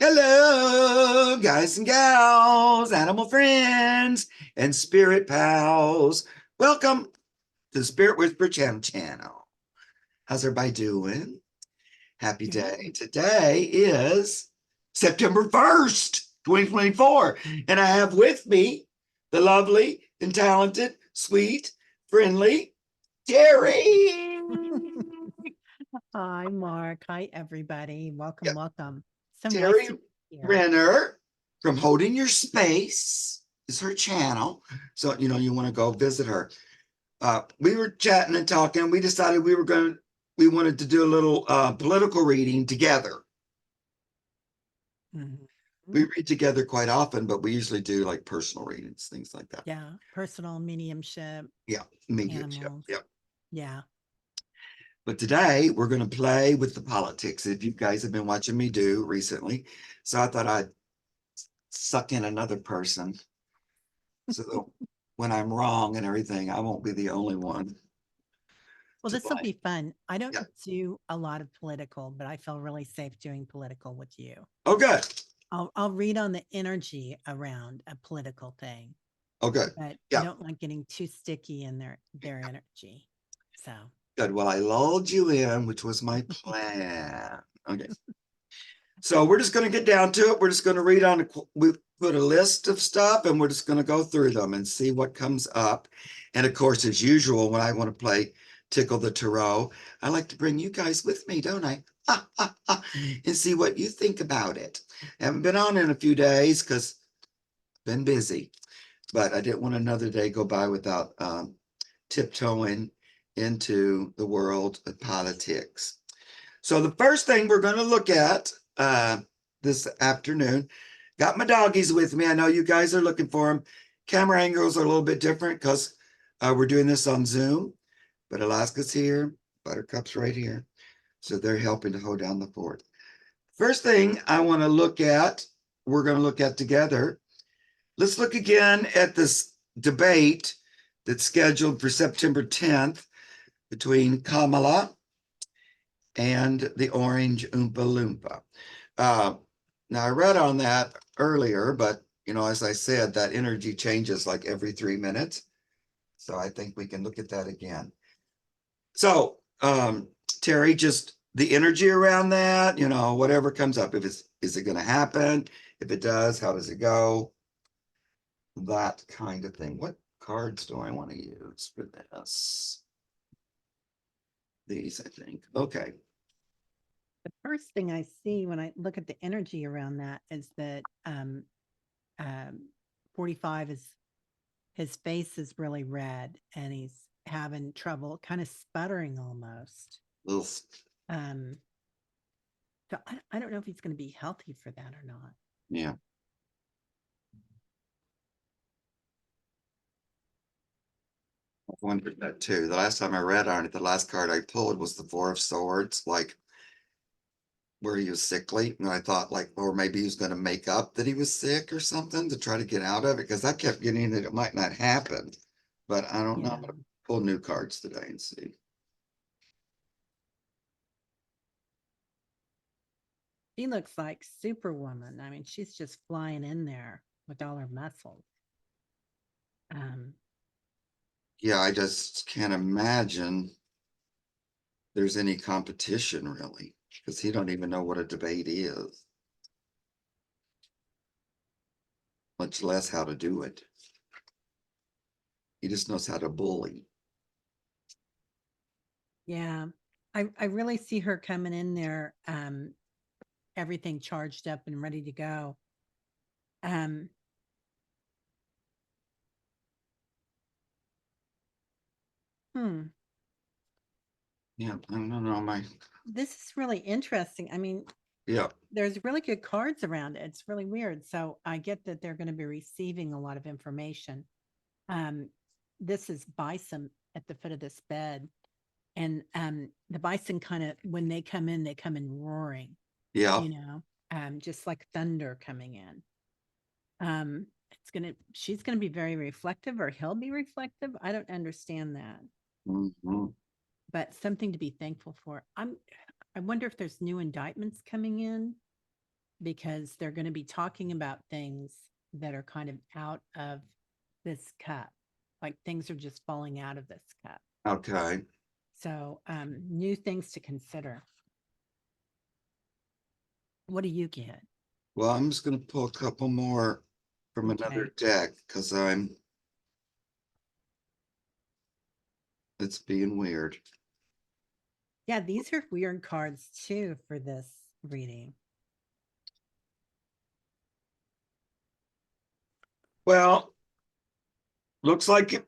Hello, guys and gals, animal friends, and spirit pals. Welcome to the Spirit Whisper channel. How's everybody doing? Happy day. Good. Today is September 1st, 2024. And I have with me the lovely and talented, sweet, friendly Terry. Hi, Mark. Hi, everybody. Welcome, Yep, welcome. So nice Terry to be here. Renner from Holding Your Space is her channel. So, you want to go visit her. We were chatting and talking. We decided we wanted to do a little political reading together. Mhm. We read together quite often, but we usually do like personal readings, things like that. Yeah, personal mediumship, Yeah, mediumship. animals. Yeah. Yeah. But today we're going to play with the politics. If you guys have been watching me do recently, so I thought I'd suck in another person so that when I'm wrong and everything, I won't be the only one Well, to this will like. be fun. I don't Yeah. do a lot of political, but I feel really safe doing political with you. Oh, good. I'll read on the energy around a political thing, Oh, good. but I Yeah. don't like getting too sticky in their energy. So Good. Well, I lulled you in, which was my plan. Okay. So we're just going to get down to it. We're just going to read on, we put a list of stuff and we're just going to go through them and see what comes up. And of course, as usual, when I want to play Tickle the Tarot, I like to bring you guys with me, don't I? And see what you think about it. I haven't been on in a few days because I've been busy, but I didn't want another day go by without tiptoeing into the world of politics. So the first thing we're going to look at this afternoon, got my doggies with me. I know you guys are looking for them. Camera angles are a little bit different because we're doing this on Zoom, but Alaska's here, Buttercup's right here. So they're helping to hold down the fort. First thing I want to look at, we're going to look at together. Let's look again at this debate that's scheduled for September 10th between Kamala and the Orange Oompa Loompa. Now, I read on that earlier, but as I said, that energy changes like every 3 minutes. So I think we can look at that again. So, Terry, just the energy around that, whatever comes up. If is it going to happen? If it does, how does it go? That kind of thing. What cards do I want to use for this? These, I think. Okay. the first thing I see when I look at the energy around that is that um 45 is his face is really red and he's having trouble kind of sputtering almost. Little, Um so I don't know if he's going to be healthy for that or not. yeah. I wondered that too. The last time I read on it, the last card I pulled was the Four of Swords, like where he was sickly. And I thought, like, or maybe he was going to make up that he was sick or something to try to get out of it because I kept getting that it might not happen. But I don't know. I'm Yeah. going to pull new cards today and see. She looks like Superwoman. I mean, she's just flying in there with all her muscles. Um Yeah, I just can't imagine there's any competition really because he don't even know what a debate is, much less how to do it. He just knows how to bully. yeah. I really see her coming in there everything charged up and ready to go. Um hmm Yeah, I don't know. this is really interesting. I mean, Yeah, there's really good cards around it. It's really weird. So I get that they're going to be receiving a lot of information. Um, this is bison at the foot of this bed, and the bison kind of when they come in roaring, yeah. you know, just like thunder coming in. She's gonna be very reflective, or he'll be reflective. I don't understand that, Mhm. but something to be thankful for. I wonder if there's new indictments coming in. because they're going to be talking about things that are kind of out of this cup. Like things are just falling out of this cup. Okay. So, new things to consider. What do you get? Well, I'm just gonna pull a couple more from another Okay. deck because it's being weird. Yeah, these are weird cards too for this reading. Well, looks like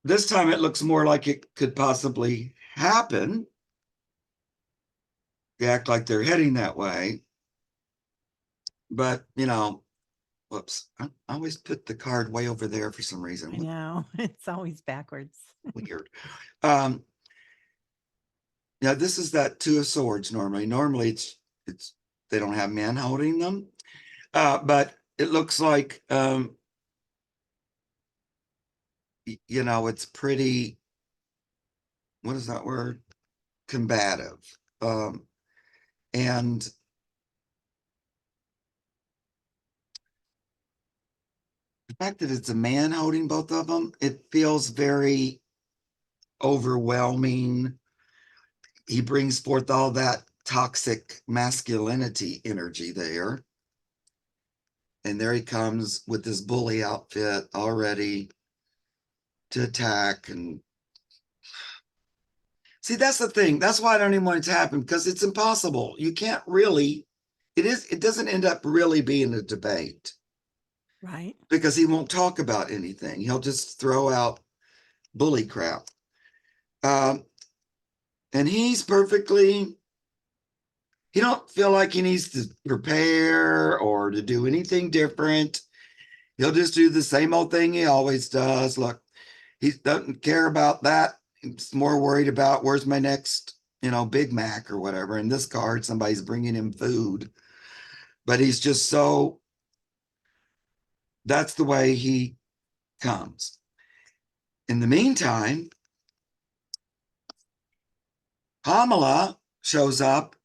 this time it looks more like it could possibly happen. They act like they're heading that way. But, whoops, I always put the card way over there for some reason. I know it's always backwards. Weird. Um, Now this is that Two of Swords normally. Normally it's they don't have men holding them. But it looks like it's pretty, what is that word? Combative. And the fact that it's a man holding both of them, it feels very overwhelming. He brings forth all that toxic masculinity energy there. And there he comes with this bully outfit already to attack. And see, that's the thing. That's why I don't even want it to happen, because it's impossible. You can't really, it doesn't end up really being a debate Right. because he won't talk about anything. He'll just throw out bully crap. And he's perfectly, he don't feel like he needs to prepare or to do anything different. He'll just do the same old thing he always does. Look, he doesn't care about that. He's more worried about where's my next, Big Mac or whatever. In this card, somebody's bringing him food, but he's just so, that's the way he comes. In the meantime, Kamala shows up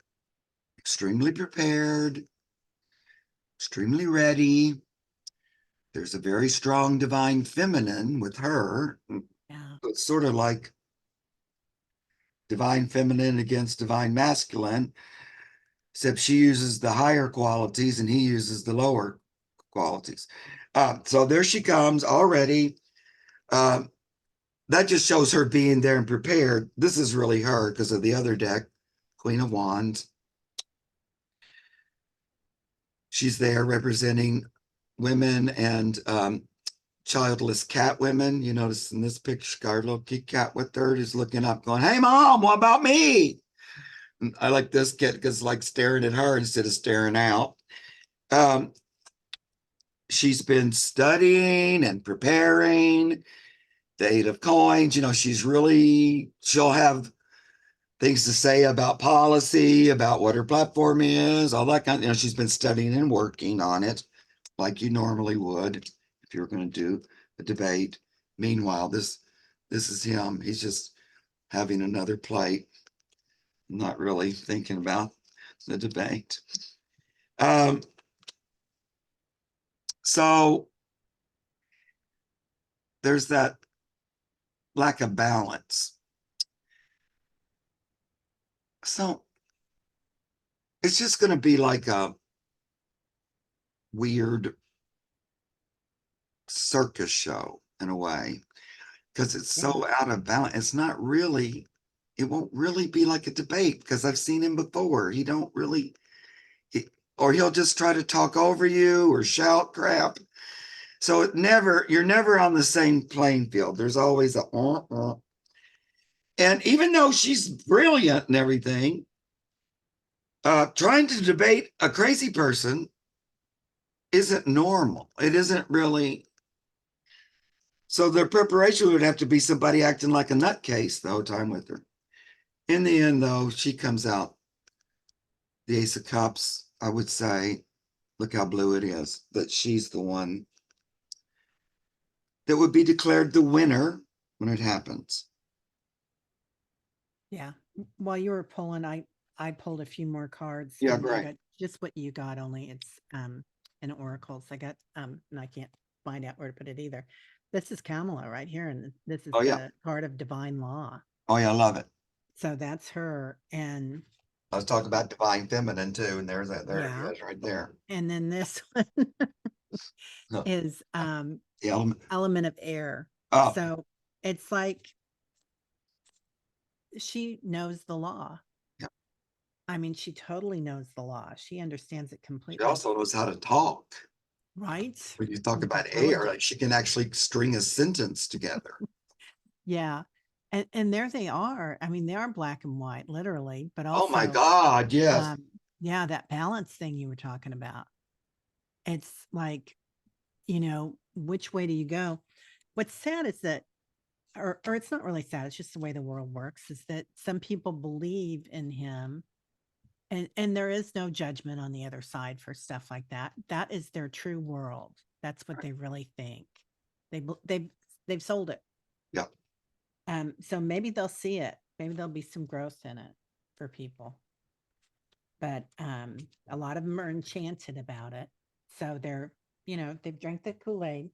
extremely prepared, extremely ready. There's a very strong divine feminine with her. Yeah. It's sort of like divine feminine against divine masculine, except she uses the higher qualities and he uses the lower qualities. So there she comes already. That just shows her being there and prepared. This is really her because of the other deck, Queen of Wands. She's there representing women and childless cat women. You notice in this picture, got a little kitty cat with her is looking up, going, "Hey, mom, what about me?" And I like this kid because like staring at her instead of staring out. Um, she's been studying and preparing. The Eight of Coins, she'll have things to say about policy, about what her platform is, all that she's been studying and working on it like you normally would if you were going to do a debate. Meanwhile, this is him. He's just having another plate, not really thinking about the debate. So there's that lack of balance. So it's just going to be like a weird circus show in a way because it's Yeah. so out of balance. It's not really, it won't really be like a debate because I've seen him before. He don't really, or he'll just try to talk over you or shout crap. So you're never on the same playing field. There's always a, and even though she's brilliant and everything, trying to debate a crazy person isn't normal. It isn't really. So their preparation would have to be somebody acting like a nutcase the whole time with her. In the end, though, she comes out the Ace of Cups. I would say, look how blue it is, that she's the one that would be declared the winner when it happens. Yeah. While you were pulling, I I pulled a few more cards. Yeah, And I great. got just what you got, only it's an oracle. So I got and I can't find out where to put it either. This is Kamala right here, and this is Oh, yeah. the card of divine law. Oh, yeah, I love it. So that's her. And I was talking about divine feminine too, and there's that. There yeah. it is, right there. And then this one Huh. is The element. element of air. Oh, So it's like she knows the law. yeah. I mean, she totally knows the law. She understands it She completely. also knows how to talk. Right? When you talk about air, like Intelligent. she can actually string a sentence together. Yeah. And there they are. I mean, they are black and white, literally, but Oh my also God, yes. yeah, that balance thing you were talking about. It's like, which way do you go? What's sad is that, or it's not really sad, it's just the way the world works, is that some people believe in him, and there is no judgment on the other side for stuff like that. That is their true world. That's what they really think. They've sold it. Yeah. So maybe they'll see it. Maybe there'll be some growth in it for people. But a lot of them are enchanted about it. So they've drank the Kool-Aid.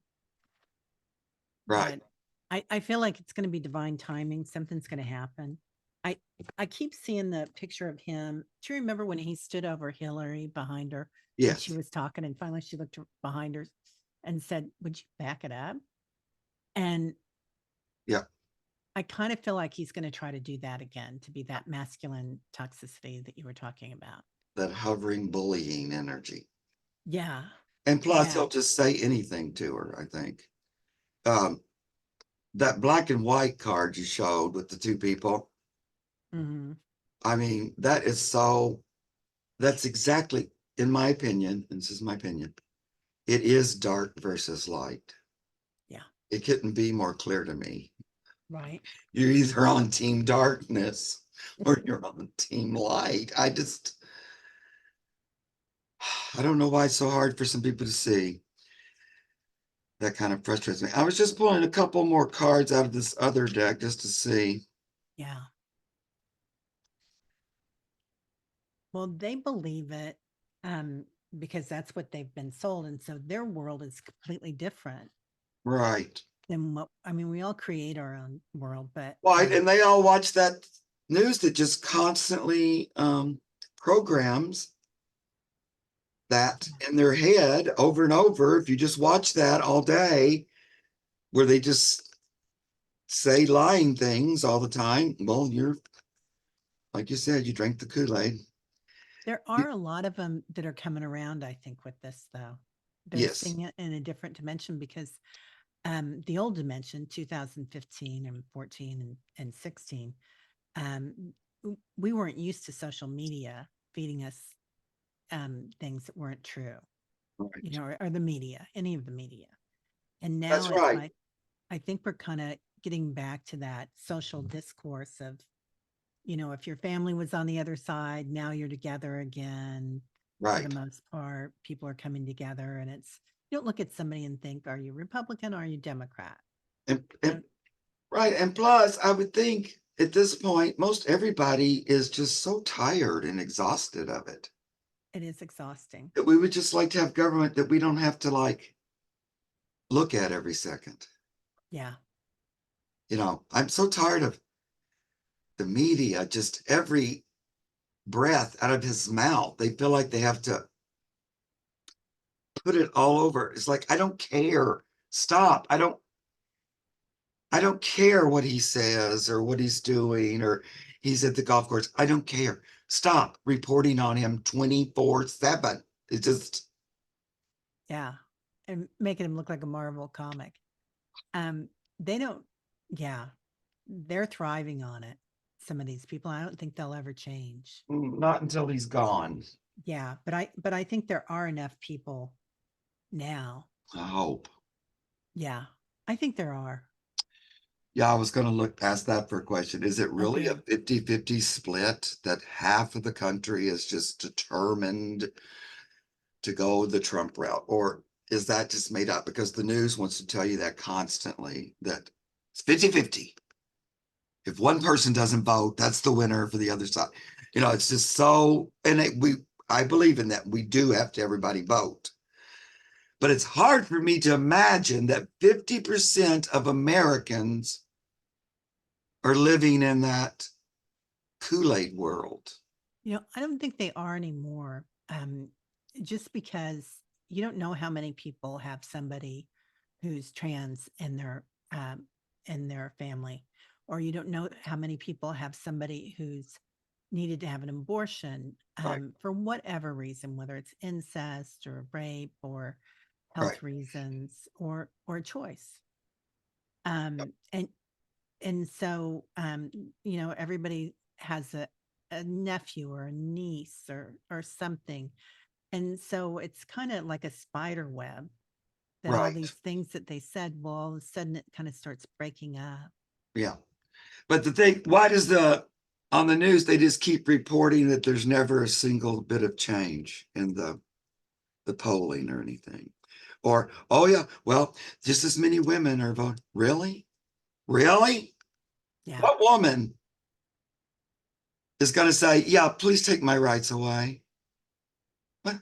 Right. But I feel like it's going to be divine timing. Something's going to happen. I I keep seeing the picture of him. Do you remember when he stood over Hillary behind her and she Yes. was talking, and finally she looked behind her and said, "Would you back it up?" And Yeah. I kind of feel like he's going to try to do that again, to be that masculine toxicity that you were talking about. That hovering bullying energy. Yeah. And plus, Yeah. he'll just say anything to her, I think. Um, that black and white card you showed with the two people, Hmm. I mean, that's exactly, in my opinion, and this is my opinion, it is dark versus light. Yeah. It couldn't be more clear to me. Right. You're either on team darkness or you're on team light. I don't know why it's so hard for some people to see. That kind of frustrates me. I was just pulling a couple more cards out of this other deck just to see. Yeah. Well, they believe it um, because that's what they've been sold. And so their world is completely different Right. than what, I mean, we all create our own world, but Right. And they all watch that news that just constantly programs that in their head over and over. If you just watch that all day, where they just say lying things all the time, well, you're, like you said, you drank the Kool-Aid. there are a lot of them that are coming around, I think, with this, though. They're Yes. seeing it in a different dimension because the old dimension, 2015 and 14 and 16, um, we weren't used to social media feeding us things that weren't true, Right. or the media, any of the media. And That's now it's right. like, I think we're kind of getting back to that social discourse of, if your family was on the other side, now you're together again. For the Right. most part, people are coming together, and you don't look at somebody and think, are you Republican? Or are you Democrat? You And know, right. And plus, I would think at this point, most everybody is just so tired and exhausted of it it is exhausting. that we would just like to have government that we don't have to like look at every second. Yeah. I'm so tired of the media, just every breath out of his mouth. They feel like they have to put it all over. It's like, I don't care. Stop. I don't care what he says or what he's doing or he's at the golf course. I don't care. Stop reporting on him 24/7. It just, Yeah. And making him look like a Marvel comic. Um, they don't, yeah, they're thriving on it. Some of these people, I don't think they'll ever change. not until he's gone. Yeah, but I think there are enough people now. I hope. Yeah, I think there are. Yeah, I was going to look past that for a question. Is it really a Okay. 50-50 split that half of the country is just determined to go the Trump route? Or is that just made up? Because the news wants to tell you that constantly, that it's 50-50. If one person doesn't vote, that's the winner for the other side. You know, it's just so, and I believe in that. We do have to everybody vote. But it's hard for me to imagine that 50% of Americans are living in that Kool-Aid world. I don't think they are anymore. Just because you don't know how many people have somebody who's trans in their family, or you don't know how many people have somebody who's needed to have an abortion Right, for whatever reason, whether it's incest or rape or right. health reasons or choice. Um, and and so everybody has a nephew or a niece or something, and so it's kind of like a spider web that all Right. these things that they said, well, all of a sudden it kind of starts breaking up. Yeah. But the thing, why does on the news, they just keep reporting that there's never a single bit of change in the polling or anything? Or, oh yeah, well, just as many women are voting. Really? Really? Yeah. What woman is going to say, yeah, please take my rights away? What?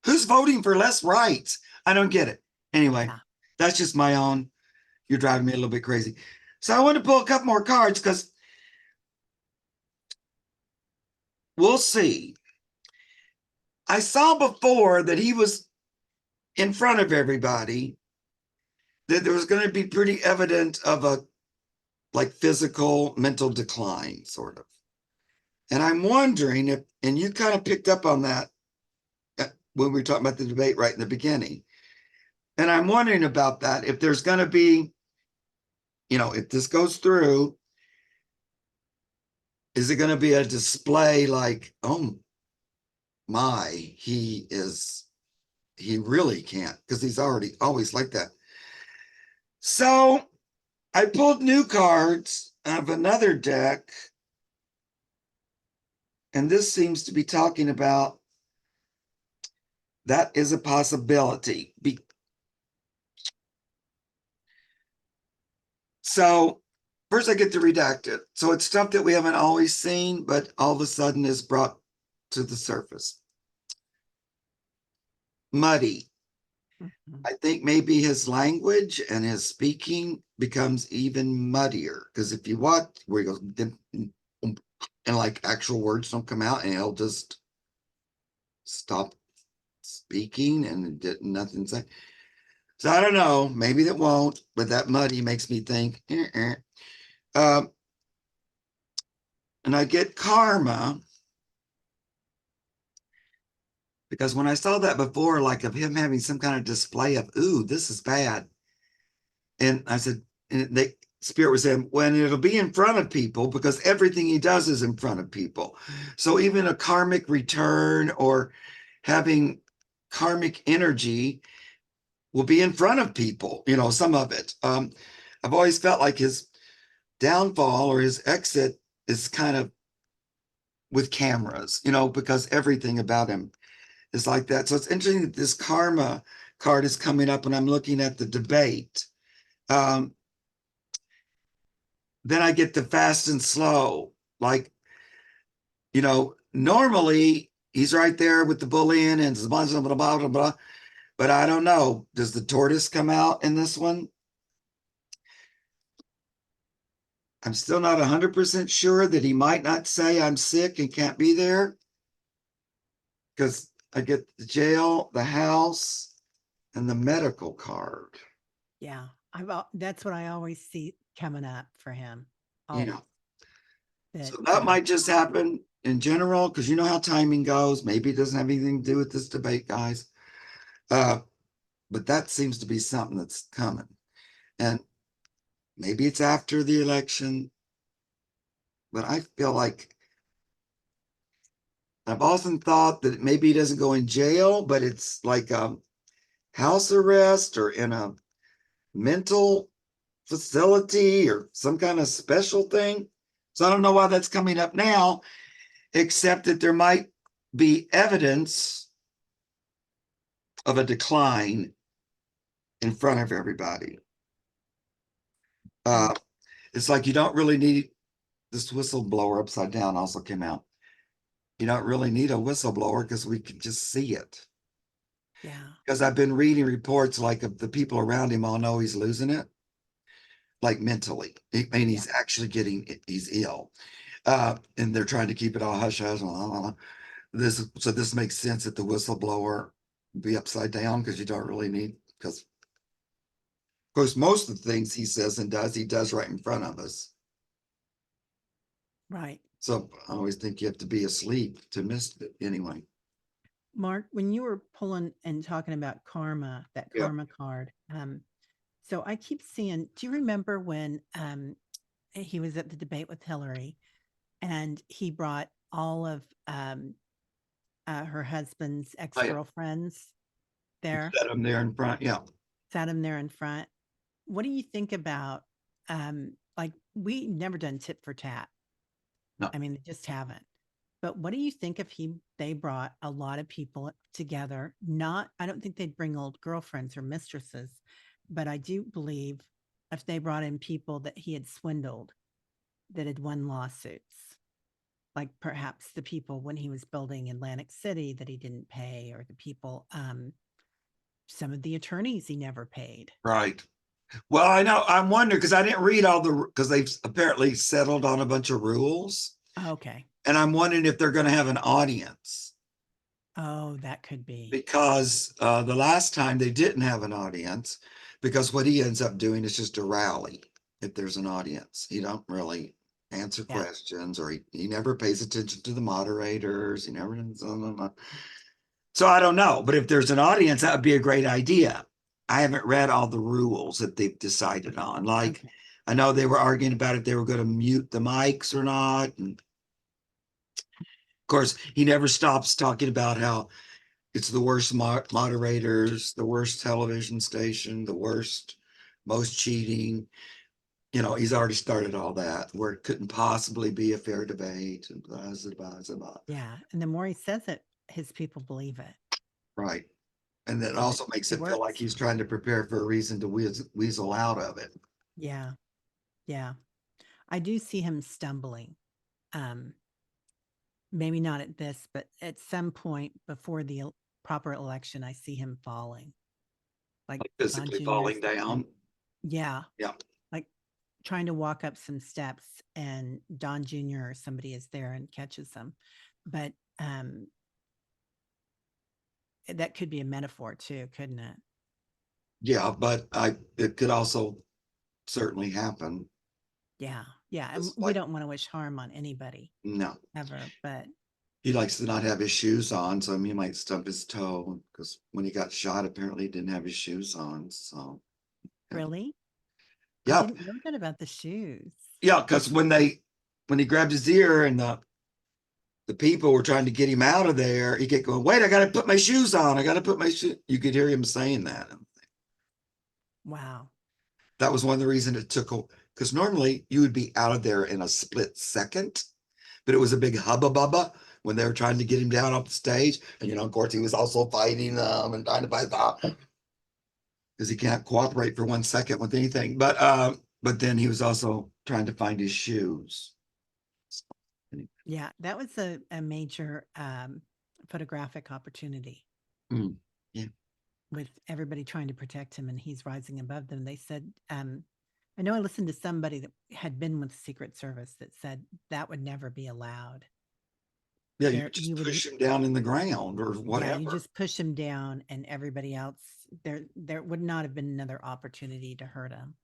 Who's voting for less rights? I don't get it. Anyway, Yeah. that's just my own. You're driving me a little bit crazy. So I want to pull a couple more cards because we'll see. I saw before that he was in front of everybody, that there was going to be pretty evident of a like physical mental decline, sort of. And I'm wondering if, and you kind of picked up on that when we were talking about the debate right in the beginning. And I'm wondering about that, if there's going to be, if this goes through, is it going to be a display like, oh my, he really can't, because he's already always like that. So I pulled new cards of another deck, and this seems to be talking about that is a possibility. So first I get to redact it. So it's stuff that we haven't always seen, but all of a sudden is brought to the surface. Muddy. Mhm. I think maybe his language and his speaking becomes even muddier, because if you watch where he goes, and like actual words don't come out, and he'll just stop speaking and did nothing say. So I don't know, maybe that won't, but that muddy makes me think. Um, and I get karma, because when I saw that before, like of him having some kind of display of, ooh, this is bad. And I said, and the spirit was saying, when it'll be in front of people, because everything he does is in front of people. So even a karmic return or having karmic energy will be in front of people, some of it. I've always felt like his downfall or his exit is kind of with cameras, because everything about him is like that. So it's interesting that this karma card is coming up when I'm looking at the debate. Um, then I get the fast and slow. Like, normally he's right there with the bullion and blah, blah, blah, blah, blah, blah. But I don't know. Does the tortoise come out in this one? I'm still not 100% sure that he might not say I'm sick and can't be there, because I get the jail, the house, and the medical card. Yeah. That's what I always see coming up for him. Yeah. Always. That So that might just happen in general, because you know how timing goes. Maybe it doesn't have anything to do with this debate, guys. Uh, but that seems to be something that's coming. And maybe it's after the election, but I feel like I've often thought that maybe he doesn't go in jail, but it's like house arrest or in a mental facility or some kind of special thing. So I don't know why that's coming up now, except that there might be evidence of a decline in front of everybody. and It's like you don't really need this whistleblower upside down also came out. you don't really need a whistleblower because we can just see it. Yeah. Because I've been reading reports like of the people around him all know he's losing it, like mentally. And Yeah. he's actually he's ill. And they're trying to keep it all hush hush. This makes sense that the whistleblower be upside down because you don't really need, because of course most of the things he says and does, he does right in front of us. Right. So I always think you have to be asleep to miss it anyway. Mark, when you were pulling and talking about karma, that Yeah. karma card, so I keep seeing, do you remember when he was at the debate with Hillary and he brought all of her husband's Oh, yeah. ex-girlfriends there, Set him there in front. Yeah. sat him there in front? What do you think about like we never done tit for tat? No. I mean, they just haven't. But what do you think if they brought a lot of people together? Not, I don't think they'd bring old girlfriends or mistresses, but I do believe if they brought in people that he had swindled, that had won lawsuits, like perhaps the people when he was building Atlantic City that he didn't pay, or the people, some of the attorneys he never paid. Right. Well, I know. I'm wondering because I didn't read all because they've apparently settled on a bunch of rules. Okay. And I'm wondering if they're going to have an audience Oh, that could be. because the last time they didn't have an audience because what he ends up doing is just a rally if there's an audience. He don't really answer Yeah. questions or he never pays attention to the moderators. He never. So I don't know. But if there's an audience, that would be a great idea. I haven't read all the rules that they've decided on. Like, Okay. I know they were arguing about if they were going to mute the mics or not. And of course, he never stops talking about how it's the worst moderators, the worst television station, the worst, most cheating. You know, he's already started all that where it couldn't possibly be a fair debate and blah, blah, blah, blah. Yeah. And the more he says it, his people believe it. Right. And that So also makes it it feel like works. he's trying to prepare for a reason to weasel out of it. Yeah. Yeah. I do see him stumbling. Um, maybe not at this, but at some point before the proper election, I see him falling. Like Like Don physically falling Jr.'s, down. yeah, Yeah. like trying to walk up some steps and Don Jr. or somebody is there and catches him. But that could be a metaphor too, couldn't it? Yeah, but it could also certainly happen. Yeah. Yeah. And Just we like, don't want to wish harm on anybody no, ever, but he likes to not have his shoes on, so he might stub his toe because when he got shot, apparently he didn't have his shoes on. So really, I yeah, didn't know that about the shoes. yeah, because when he grabbed his ear and the people were trying to get him out of there, he kept going, "Wait, I got to put my shoes on. I got to put my shoes." You could hear him saying that. Wow. That was one of the reasons it took, because normally you would be out of there in a split second, but it was a big hubba bubba when they were trying to get him down off the stage. And, of course, he was also fighting them and trying to fight them because he can't cooperate for 1 second with anything. But then he was also trying to find his shoes. Yeah, that was a major photographic opportunity Mm, yeah. with everybody trying to protect him and he's rising above them. They said, I know I listened to somebody that had been with the Secret Service that said that would never be allowed. Yeah, you There, just you would, push him down in the ground or yeah, you whatever. just push him down and everybody else, there would not have been another opportunity to hurt him.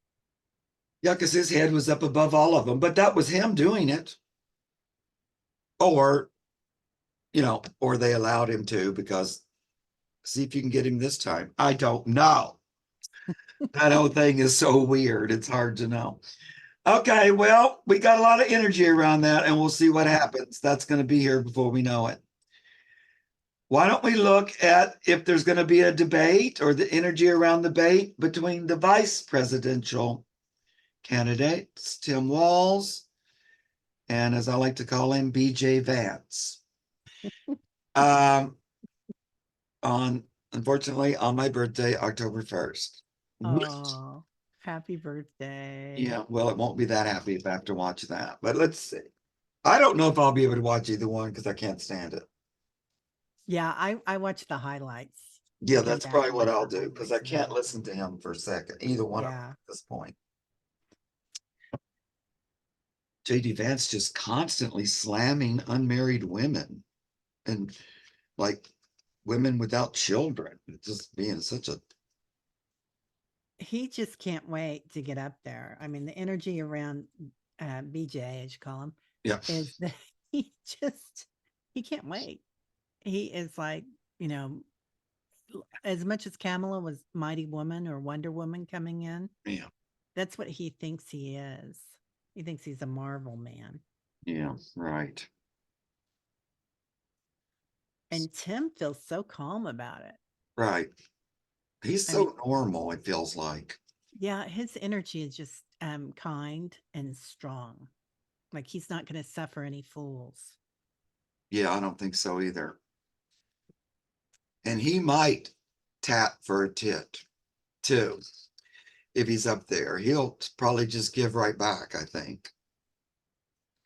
Yeah, because his head was up above all of them, but that was him doing it. Or, or they allowed him to because see if you can get him this time. I don't know. That whole thing is so weird. It's hard to know. Okay, well, we got a lot of energy around that, and we'll see what Yeah. happens. That's going to be here before we know it. Why don't we look at if there's going to be a debate or the energy around the debate between the vice presidential candidates, Tim Walz, and as I like to call him, BJ Vance. Um, on unfortunately on my birthday, October 1st. Oh, happy birthday. Yeah, well, it won't be that happy if I have to watch that, but let's see. I don't know if I'll be able to watch either one because I can't stand it. Yeah, I watch the highlights. Yeah, I come that's back probably and what watch I'll the do because I highlights of can't it. listen to him for a second, either one of them Yeah. at this point. JD Vance just constantly slamming unmarried women and like women without children. Just being such a He just can't wait to get up there. I mean, the energy around BJ, as you call him, yeah, is that he just he can't wait. He is like, you know, as much as Kamala was Mighty Woman or Wonder Woman coming in, yeah, that's what he thinks he is. He thinks he's a Marvel man. yeah, right. And Tim feels so calm about it. Right. He's I mean, so normal, it feels like. yeah, his energy is just kind and strong. Like he's not going to suffer any fools. Yeah, I don't think so either. And he might tap for a tit too. If he's up there, he'll probably just give right back, I think.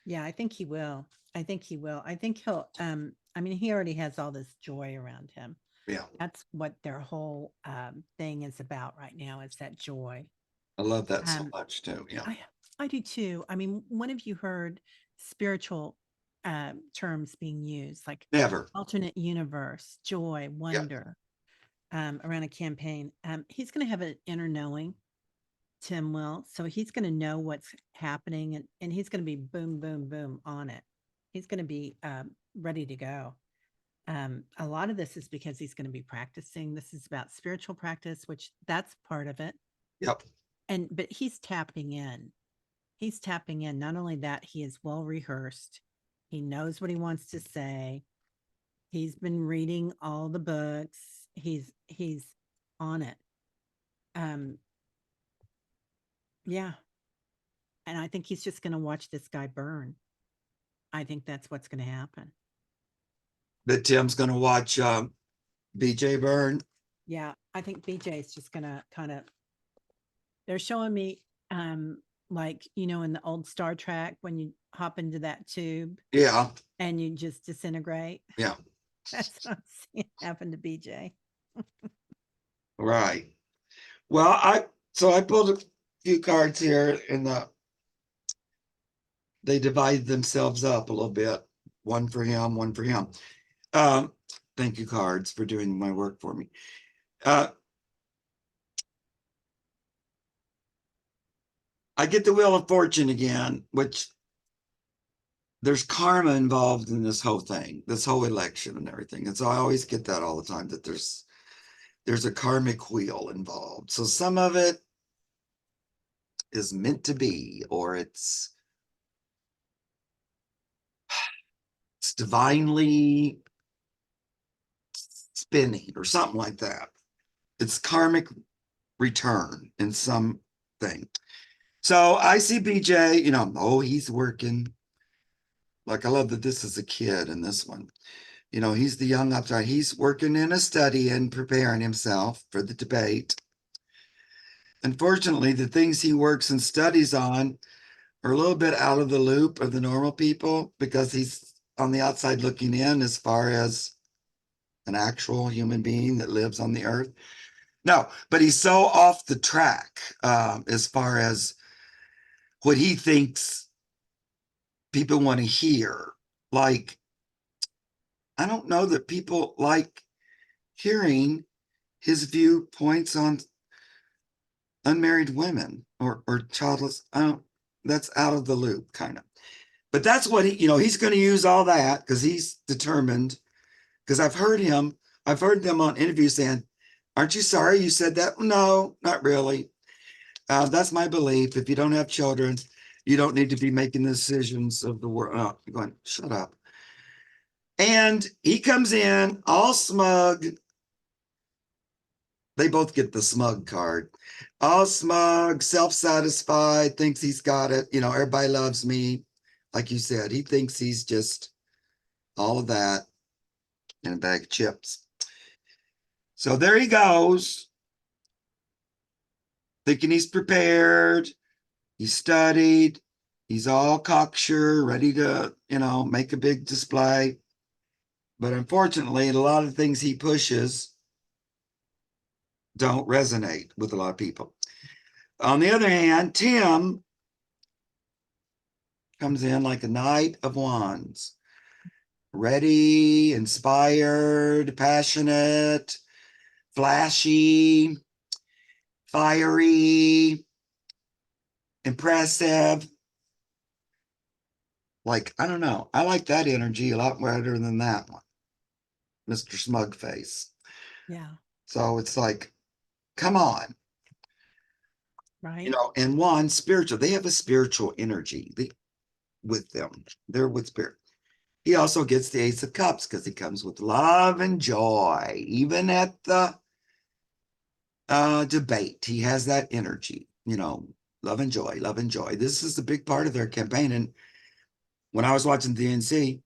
Yeah, I think he will. I think he will. I think he'll I mean he already has all this joy around him. Yeah, That's what their whole thing is about right now is that joy. I love that so Um much too. Yeah, I I do too. I mean, when have you heard spiritual terms being used like never. alternate universe, joy, Yeah, wonder around a campaign? He's going to have an inner knowing. Tim will. So he's going to know what's happening and he's going to be boom, boom, boom on it. He's going to be ready to go. A lot of this is because he's going to be practicing. This is about spiritual practice, which that's part of it. yep, But he's tapping in. He's tapping in. Not only that, he is well rehearsed. He knows what he wants to say. He's been reading all the books. He's on it. Um, yeah. And I think he's just going to watch this guy burn. I think that's what's going to happen. that Tim's going to watch BJ burn. Yeah, I think BJ is just going to kind of. They're showing me, like in the old Star Trek when you hop into that tube Yeah, and you just disintegrate. yeah, That's what I'm seeing happen to BJ. right. Well, I pulled a few cards here, and they divide themselves up a little bit. One for him, one for him. Um, thank you, cards, for doing my work for me. I get the Wheel of Fortune again, which there's karma involved in this whole thing, this whole election and everything. And so I always get that all the time that there's a karmic wheel involved. So some of it is meant to be, or it's divinely spinning or something like that. It's karmic return in something. So I see BJ, oh, he's working. Like I love that this is a kid in this one. He's the young upstart. He's working in a study and preparing himself for the debate. Unfortunately, the things he works and studies on are a little bit out of the loop of the normal people because he's on the outside looking in as far as an actual human being that lives on the earth. No, but he's so off the track as far as what he thinks people want to hear. Like, I don't know that people like hearing his viewpoints on unmarried women or childless. I don't, that's out of the loop, kind of. But that's what he's going to use all that because he's determined. Because I've heard them on interviews saying, "Aren't you sorry you said that?" No, not really. That's my belief. If you don't have children, you don't need to be making the decisions of the world. Oh, you're going, shut up. And he comes in all smug. They both get the smug card. All smug, self-satisfied, thinks he's got it. Everybody loves me. Like you said, he thinks he's just all of that in a bag of chips. So there he goes, thinking he's prepared. He studied. He's all cocksure, ready to, make a big display. But unfortunately, a lot of things he pushes don't resonate with a lot of people. On the other hand, Tim comes in like a Knight of Wands, ready, inspired, passionate, flashy, fiery, impressive. Like, I don't know. I like that energy a lot better than that one, Mr. Smugface. Yeah. So it's like, come on, Right. and one spiritual, they have a spiritual energy with them. They're with spirit. He also gets the Ace of Cups because he comes with love and joy. Even at the debate, he has that energy, love and joy, love and joy. This is a big part of their campaign. And when I was watching the DNC,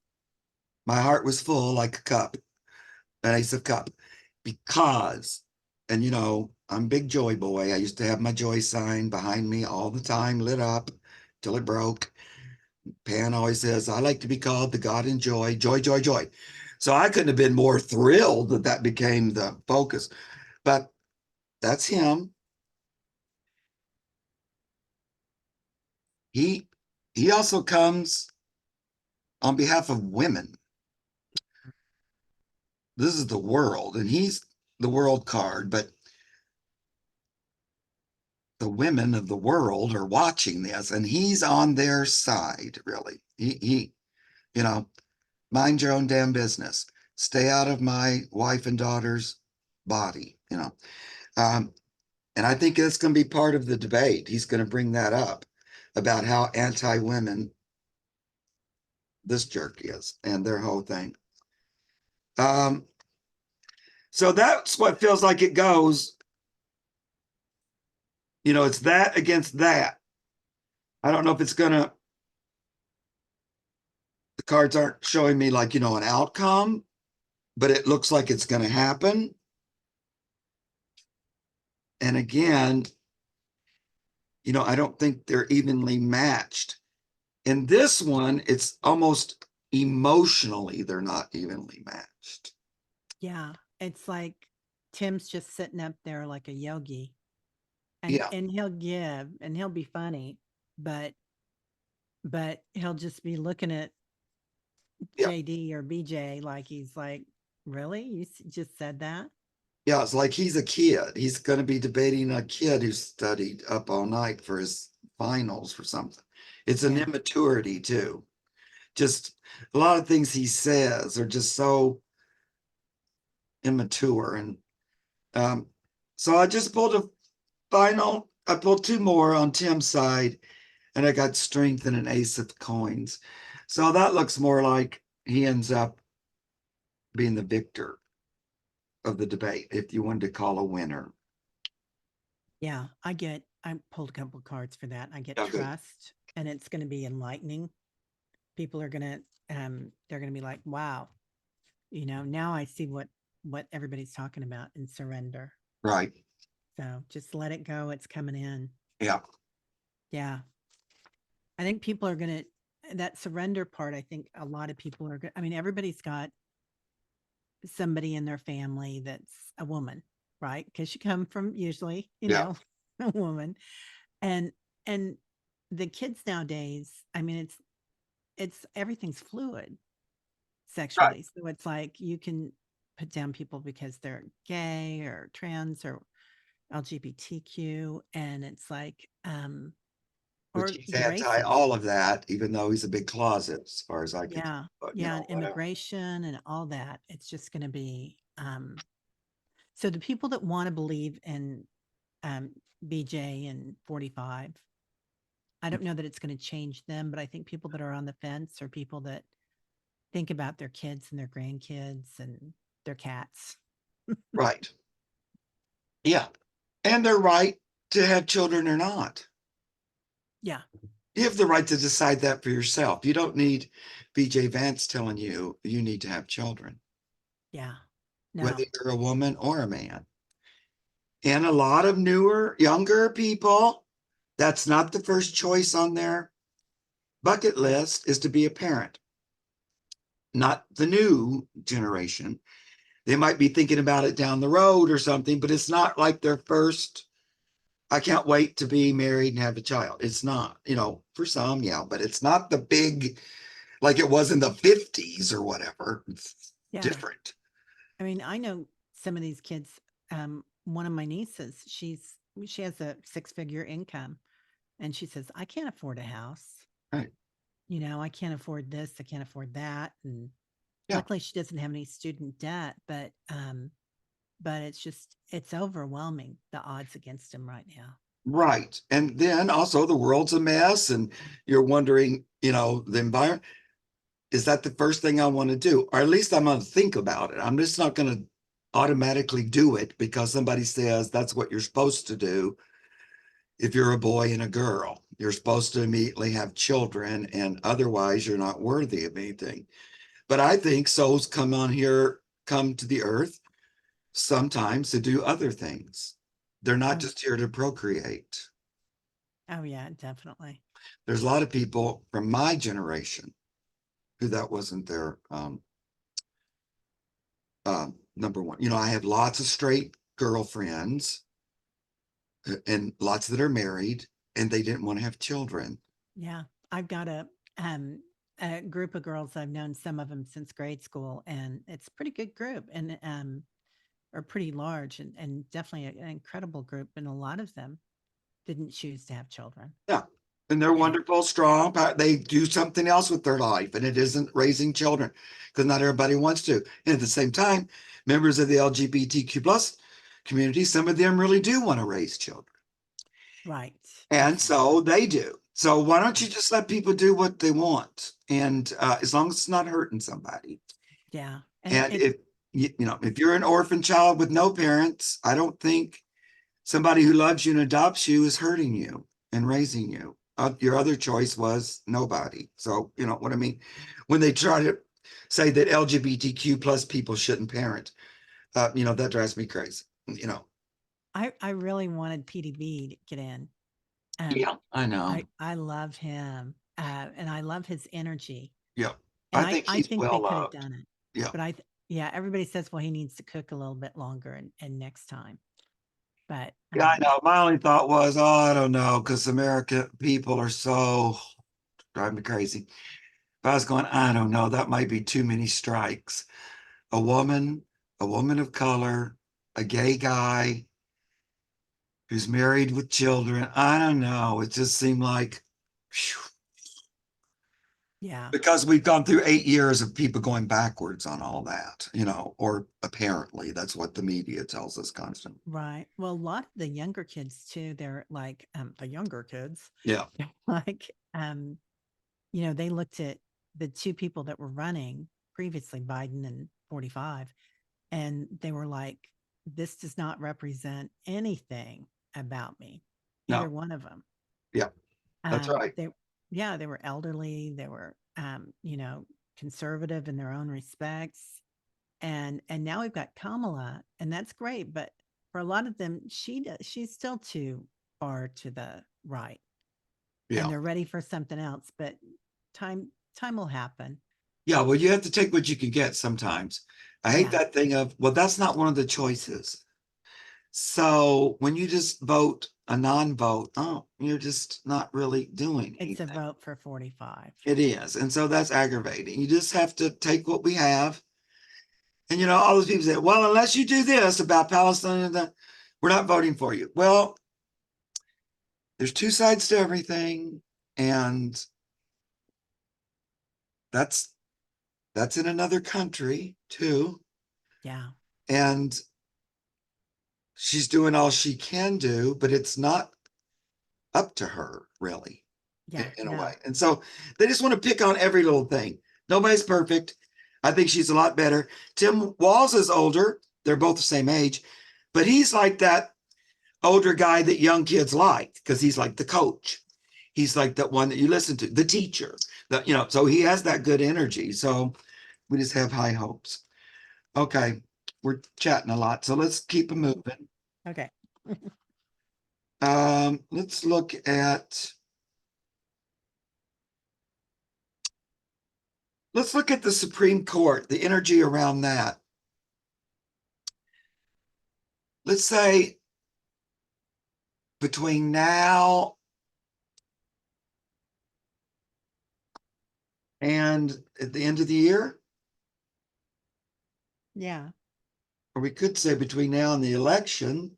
my heart was full like a cup, an Ace of Cup, because, and I'm a big joy boy. I used to have my joy sign behind me all the time, lit up till it broke. Pan always says, I like to be called the God in joy, joy, joy, joy. So I couldn't have been more thrilled that that became the focus. But that's him. He he also comes on behalf of women. This is the world, and he's the world card, but the women of the world are watching this, and he's on their side, really. He you know, mind your own damn business. Stay out of my wife and daughter's body. Um, and I think that's going to be part of the debate. He's going to bring that up about how anti-women this jerk is and their whole thing. Um, so that's what feels like it goes. It's that against that. I don't know if it's gonna, the cards aren't showing me like, an outcome, but it looks like it's gonna happen. And again, I don't think they're evenly matched. In this one, it's almost emotionally, they're not evenly matched. Yeah. It's like Tim's just sitting up there like a yogi, and Yeah, he'll give and he'll be funny, but he'll just be looking at yeah, JD or BJ like he's like, really? You just said that? yeah. It's like he's a kid. He's going to be debating a kid who studied up all night for his finals or something. It's an Yeah. immaturity too. Just a lot of things he says are just so immature. And um, so I just pulled a final. I pulled two more on Tim's side, and I got strength and an ace of coins. So that looks more like he ends up being the victor of the debate, if you wanted to call a winner. Yeah. I pulled a couple of cards for that. I get Yeah, good. trust, and it's going to be enlightening. People are going to, they're going to be like, wow, now I see what everybody's talking about in surrender. Right. So just let it go. It's coming in. Yeah. Yeah. I think people are going to, that surrender part. I think a lot of people are good. I mean, everybody's got somebody in their family that's a woman, right? Because you come from usually, Yeah. a woman, and and the kids nowadays, I mean, it's everything's fluid Right. sexually, so it's like you can put down people because they're gay or trans or LGBTQ, and it's like, Which or he's the anti races, all of that, even though he's a big closet as far as I can tell. yeah, But yeah, and whatever. immigration and all that. It's just going to be, so the people that want to believe in um, BJ and 45. I don't know that it's going to change them, but I think people that are on the fence are people that think about their kids and their grandkids and their cats. Right. Yeah. And they're right to have children or not. Yeah. You have the right to decide that for yourself. You don't need BJ Vance telling you you need to have children, Yeah. whether No. you're a woman or a man. And a lot of newer, younger people, that's not the first choice on their bucket list is to be a parent, not the new generation. They might be thinking about it down the road or something, but it's not like their first, I can't wait to be married and have a child. It's not, for some, yeah, but it's not the big, like it was in the 50s or whatever. It's Yeah. different. I mean, I know some of these kids. One of my nieces, she has a six-figure income, and she says, "I can't afford a house. Right. I can't afford this. I can't afford that." And Yeah. luckily, she doesn't have any student debt, but it's overwhelming the odds against him right now. Right. And then also the world's a mess and you're wondering, the environment, is that the first thing I want to do? Or at least I'm going to think about it. I'm just not going to automatically do it because somebody says that's what you're supposed to do. If you're a boy and a girl, you're supposed to immediately have children, and otherwise you're not worthy of anything. But I think souls come to the earth sometimes to do other things. They're not Oh, just here to procreate. oh yeah, definitely. There's a lot of people from my generation who that wasn't their number one. I have lots of straight girlfriends and lots that are married and they didn't want to have children. Yeah, I've got a group of girls I've known some of them since grade school, and it's a pretty good group, and or pretty large, and definitely an incredible group, and a lot of them didn't choose to have children. Yeah. And they're And wonderful, strong. They do something else with their life, and it isn't raising children because not everybody wants to. And at the same time, members of the LGBTQ plus community, some of them really do want to raise children. right, And so exactly. they do. So why don't Yeah, you just let people do what they want? And as long as it's not hurting somebody. yeah. And And if you're an orphan child with no parents, I don't think somebody who loves you and adopts you is hurting you and raising you. Your other choice was nobody. So you know what I mean? When they try to say that LGBTQ plus people shouldn't parent, that drives me crazy. I really wanted PDB to get in. Yeah, I know. I love him, and I love his energy. Yeah, And I think I he's think they well could have loved. done it. Yeah. But yeah, everybody says, well, he needs to cook a little bit longer and next time. But Yeah, I know. My only thought was, oh, I don't know, because American people are so driving me crazy. But I was going, I don't know, that might be too many strikes. A woman, a woman of color, a gay guy who's married with children. I don't know. It just seemed like, phew, yeah, because we've gone through 8 years of people going backwards on all that, or apparently that's what the media tells us constantly. right. Well, a lot of the younger kids too, they're like the younger kids, Yeah. like they looked at the two people that were running previously, Biden and 45, and they were like, this does not represent anything about me, either No. one of them. Yeah. That's right. They Yeah, they were elderly, they were conservative in their own respects. And now we've got Kamala, and that's great, but for a lot of them, she's still too far to the right, and Yeah. they're ready for something else, but time will happen. Yeah, well, you have to take what you can get sometimes. I hate Yeah, that thing of, well, that's not one of the choices. So when you just vote a non-vote, oh, you're just not really doing it's a anything. vote for 45. It is. And so that's aggravating. You just have to take what we have. And all those people say, well, unless you do this about Palestine, we're not voting for you. Well, there's two sides to everything. And that's in another country too. Yeah, And she's doing all she can do, but it's not up to her really yeah, in a way. no, And so they just want to pick on every little thing. Nobody's perfect. I think she's a lot better. Tim Walz is older. They're both the same age, but he's like that older guy that young kids like because he's like the coach. He's like that one that you listen to, the teacher. So he has that good energy. So we just have high hopes. Okay, we're chatting a lot, so let's keep it moving. okay. Let's look at let's look at the Supreme Court, the energy around that. Let's say between now and at the end of the year, Yeah. or we could say between now and the election.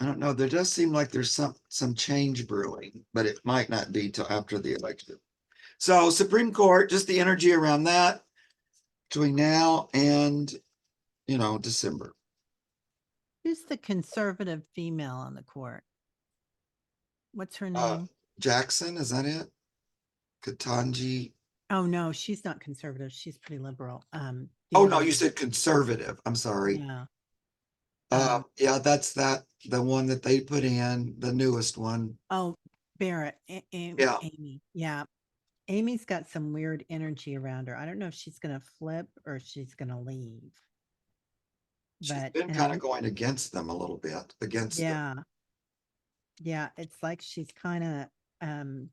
I don't know. There does seem like there's some change brewing, but it might not be till after the election. So Supreme Court, just the energy around that between now and December. Who's the conservative female on the court? What's her Uh, name? Jackson, is that it? Katanji. Oh no, she's not conservative. She's pretty liberal. The Oh other no, you one. said conservative. I'm sorry. Yeah. Yeah, that's the one that they put in, the newest one. Oh, Barrett, Yeah, Amy. Yeah. Amy's got some weird energy around her. I don't know if she's going to flip or she's going to leave. she's But, been kind of going against them a little bit, against them. yeah, yeah, it's like she's kind of um,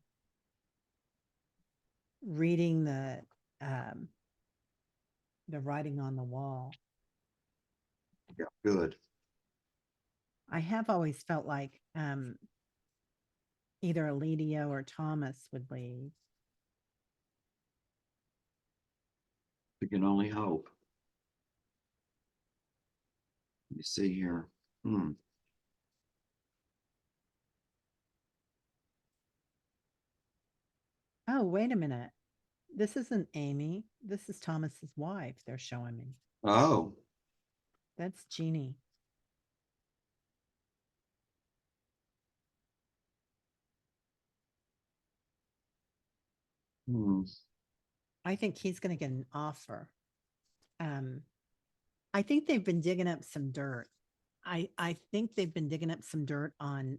reading um, the writing on the wall. Yeah, good. I have always felt like either Alidio or Thomas would leave. We can only hope. Let me see here. Oh, wait a minute. This isn't Amy. This is Thomas's wife. They're showing me. Oh, That's Jeannie. hmm. I think he's going to get an offer. Um, I think they've been digging up some dirt. I think they've been digging up some dirt on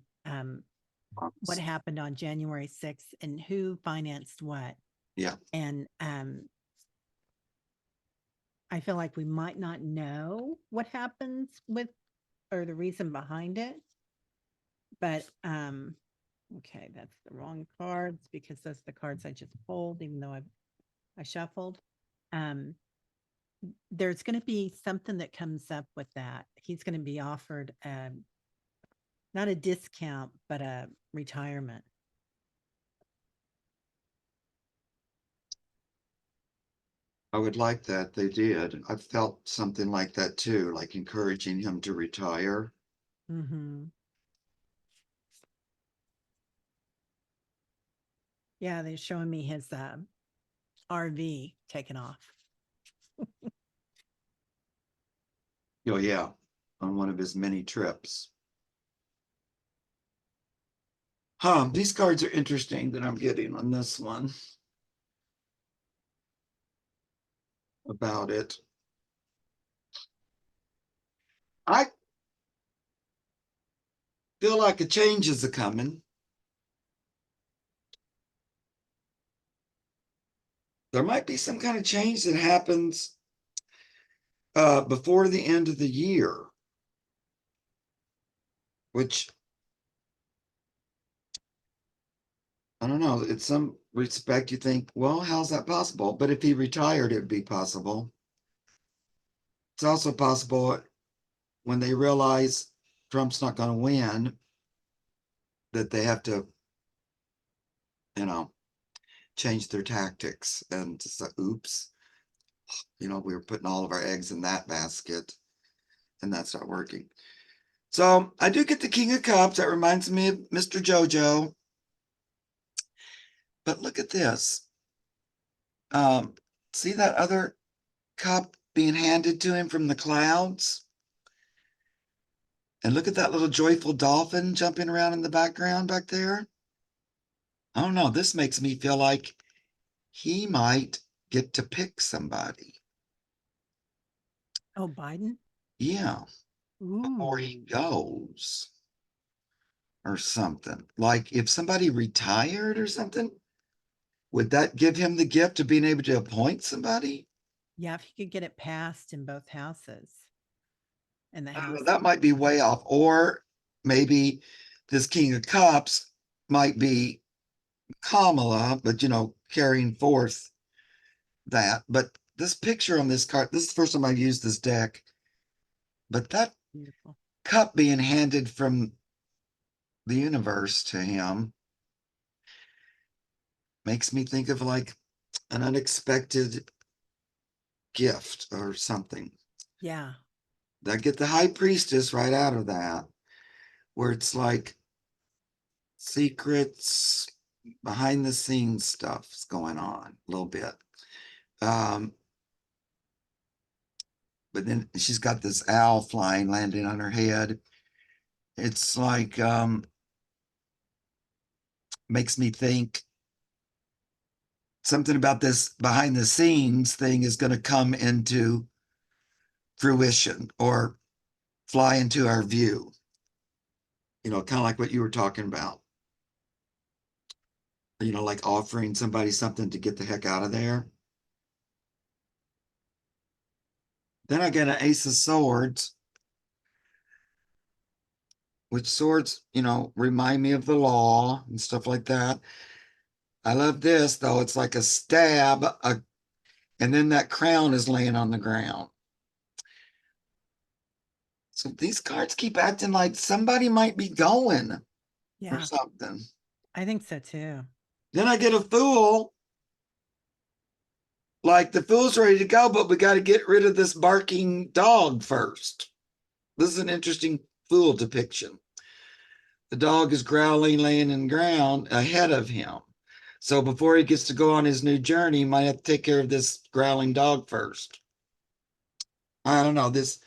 what happened on January 6th and who financed what. Yeah. And I feel like we might not know what happens with or the reason behind it. But okay, that's the wrong cards because those are the cards I just pulled, even though I shuffled. Um, there's going to be something that comes up with that. He's going to be offered not a discount, but a retirement. I would like that. They did. I felt something like that too, like encouraging him to retire. Mm-hmm. Yeah, they're showing me his RV taken off. Oh, yeah, on one of his many trips. These cards are interesting that I'm getting on this one about it. I feel like a change is a coming. There might be some kind of change that happens before the end of the year, which I don't know. In some respect, you think, well, how's that possible? But if he retired, it'd be possible. It's also possible when they realize Trump's not going to win, that they have to, change their tactics and just say, oops, we were putting all of our eggs in that basket and that's not working. So I do get the King of Cups. That reminds me of Mr. JoJo. But look at this. See that other cup being handed to him from the clouds? And look at that little joyful dolphin jumping around in the background back there. I don't know. This makes me feel like he might get to pick somebody. Oh, Biden? Yeah, before he Ooh. goes or something. Like if somebody retired or something, would that give him the gift of being able to appoint somebody? Yeah, if he could get it passed in both houses. And the I don't know. House. That might be way off. Or maybe this King of Cups might be Kamala, but carrying forth that. But this picture on this card, this is the first time I've used this deck. But that Beautiful. cup being handed from the universe to him makes me think of like an unexpected gift or something. Yeah. I get the high priestess right out of that, where it's like secrets, behind the scenes stuff is going on a little bit. Um, but then she's got this owl flying, landing on her head. It's like makes me think something about this behind the scenes thing is going to come into fruition or fly into our view. Kind of like what you were talking about. Like offering somebody something to get the heck out of there. Then I get an ace of swords, which swords, remind me of the law and stuff like that. I love this though. It's like a stab, and then that crown is laying on the ground. So these cards keep acting like somebody might be going or Yeah. something. I think so too. Then I get a fool. Like the fool's ready to go, but we got to get rid of this barking dog first. This is an interesting fool depiction. The dog is growling, laying in the ground ahead of him. So before he gets to go on his new journey, he might have to take care of this growling dog first. I don't know. It's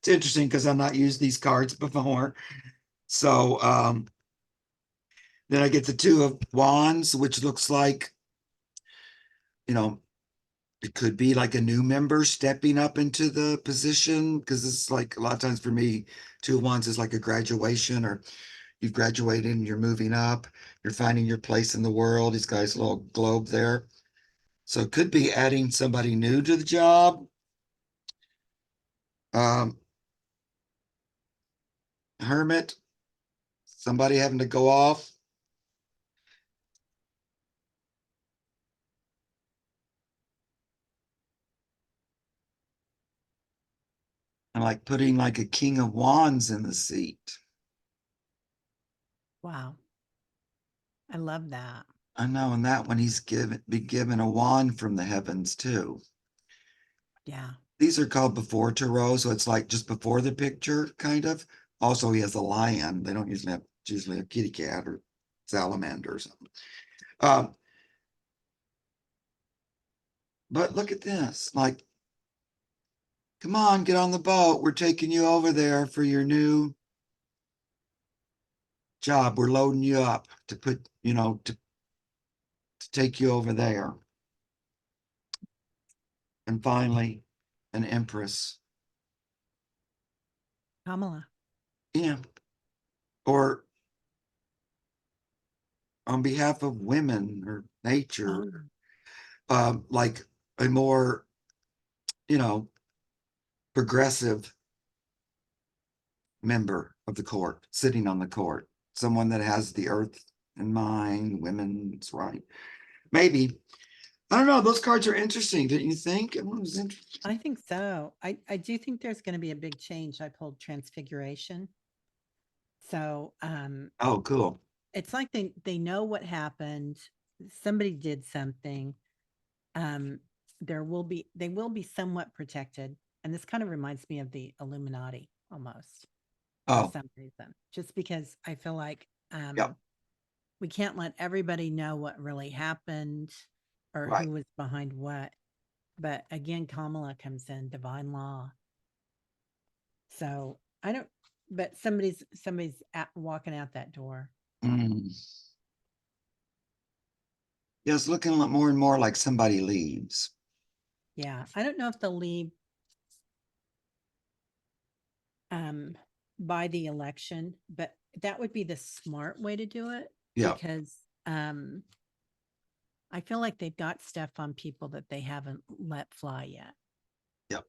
interesting because I've not used these cards before. So then I get the two of wands, which looks like, you know, it could be like a new member stepping up into the position because it's like a lot of times for me, two of wands is like a graduation or you've graduated and you're moving up, you're finding your place in the world. He's got his little globe there. So it could be adding somebody new to the job. Um, Hermit, somebody having to go off. And like putting like a king of wands in the seat. Wow. I love that. I know, and that one he's be given a wand from the heavens too. Yeah. These are called before tarot, so it's like just before the picture, kind of. Also, he has a lion. They don't usually have usually a kitty cat or salamander or something. Um, but look at this. Like, come on, get on the boat. We're taking you over there for your new job. We're loading you up to put, to take you over there. And finally, an empress. Kamala. Yeah. Or on behalf of women or nature, Oh, like a more, you know, progressive member of the court sitting on the court, someone that has the earth in mind, women's right. Maybe. I don't know. Those cards are interesting. Didn't you think? It was interesting. I think so. I do think there's going to be a big change. I pulled transfiguration. So Oh, cool. it's like they know what happened. Somebody did something. Um they will be somewhat protected. And this kind of reminds me of the Illuminati almost for Oh, some reason. Just because I feel like yep. we can't let everybody know what really happened or Right. who was behind what. But again, Kamala comes in, divine law. So I don't, but somebody's walking out that door. Mm. Yeah, it's looking a lot more and more like somebody leaves. Yeah, I don't know if they'll leave um, by the election, but that would be the smart way to do it Yeah, because I feel like they've got stuff on people that they haven't let fly yet. yeah.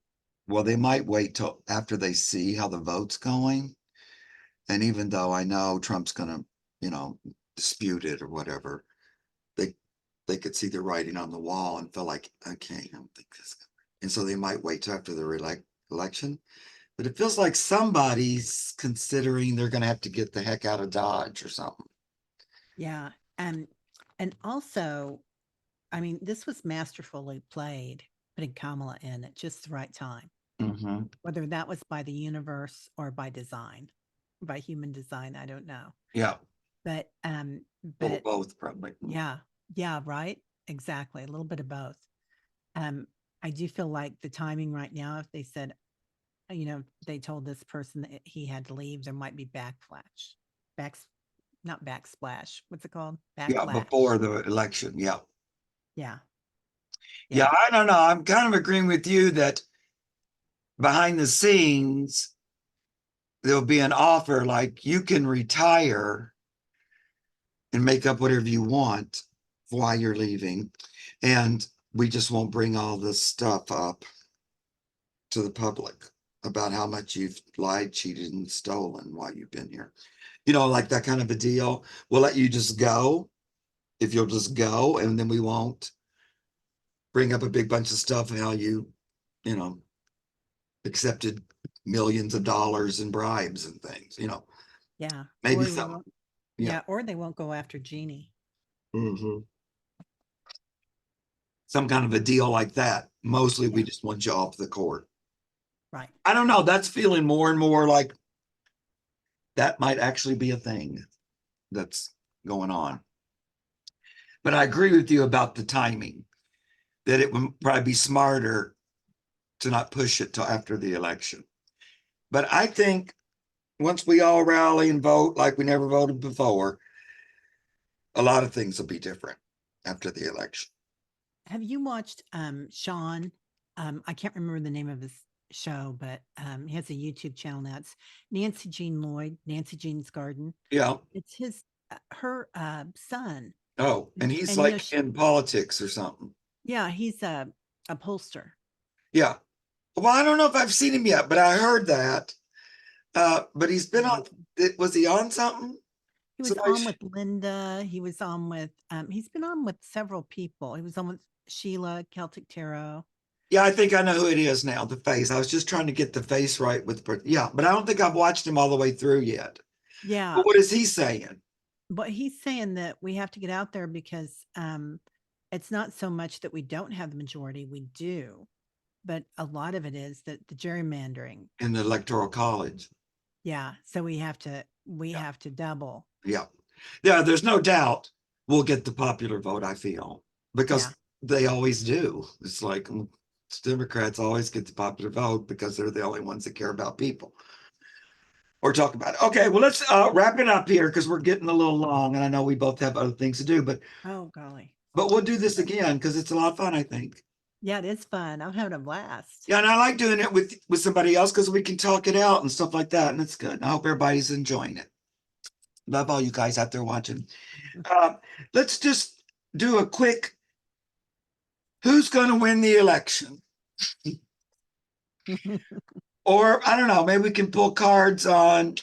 Well, they might wait till after they see how the vote's going. And even though I know Trump's gonna, dispute it or whatever, they could see the writing on the wall and feel like, okay, I don't think this. And so they might wait till after the election. But it feels like somebody's considering they're going to have to get the heck out of Dodge or something. Yeah. And also, I mean, this was masterfully played, putting Kamala in at just the right time, Mm-hmm. whether that was by the universe or by design, by human design, I don't know. Yeah. But Well, but both probably. yeah, yeah, right. Exactly. A little bit of both. Um, I do feel like the timing right now, if they said, they told this person that he had to leave, there might be backflash. Backs not backsplash. What's it called? Yeah, Backlash. before the election. Yeah. Yeah. Yeah, Yeah. I don't know. I'm kind of agreeing with you that behind the scenes, there'll be an offer like you can retire and make up whatever you want while you're leaving. And we just won't bring all this stuff up to the public about how much you've lied, cheated, and stolen while you've been here. Like that kind of a deal. We'll let you just go if you'll just go, and then we won't bring up a big bunch of stuff and how you know, accepted millions of dollars in bribes and things, Yeah. maybe Or we some, won't yeah. or they won't go after Jeannie. Mhm. Some kind of a deal like that. Mostly we Yeah. just want you off the court. Right. I don't know. That's feeling more and more like that might actually be a thing that's going on. But I agree with you about the timing, that it would probably be smarter to not push it till after the election. But I think once we all rally and vote like we never voted before, a lot of things will be different after the election. Have you watched Sean? I can't remember the name of his show, but he has a YouTube channel now. It's Nancy Jean Lloyd, Nancy Jean's Garden. Yeah. It's her son. Oh, and he's And like in politics or something. yeah, he's a pollster. Yeah. Well, I don't know if I've seen him yet, but I heard that. But he's been on, was he on something? He was Somebody, on with Linda. He was on with he's been on with several people. He was on with Sheila, Celtic Tarot. yeah, I think I know who it is now, the face. I was just trying to get the face right yeah, but I don't think I've watched him all the way through yet. Yeah. But what is he saying? But he's saying that we have to get out there because it's not so much that we don't have the majority, we do, but a lot of it is that the gerrymandering. In the electoral college. Yeah. So we Yeah. have to double. Yeah. Yeah, there's no doubt we'll get the popular vote, I feel, Yeah. because they always do. It's like Democrats always get the popular vote because they're the only ones that care about people or talk about it. Okay, well, let's wrap it up here because we're getting a little long and I know we both have other things to do, Oh golly. but we'll do this again because it's a lot of fun, I think. Yeah, it is fun. I'm having a blast. Yeah, and I like doing it with somebody else because we can talk it out and stuff like that, and it's good. I hope everybody's enjoying it. Love all you guys out there watching. Uh, let's just do a quick who's going to win the election? Or I don't know, maybe we can pull cards on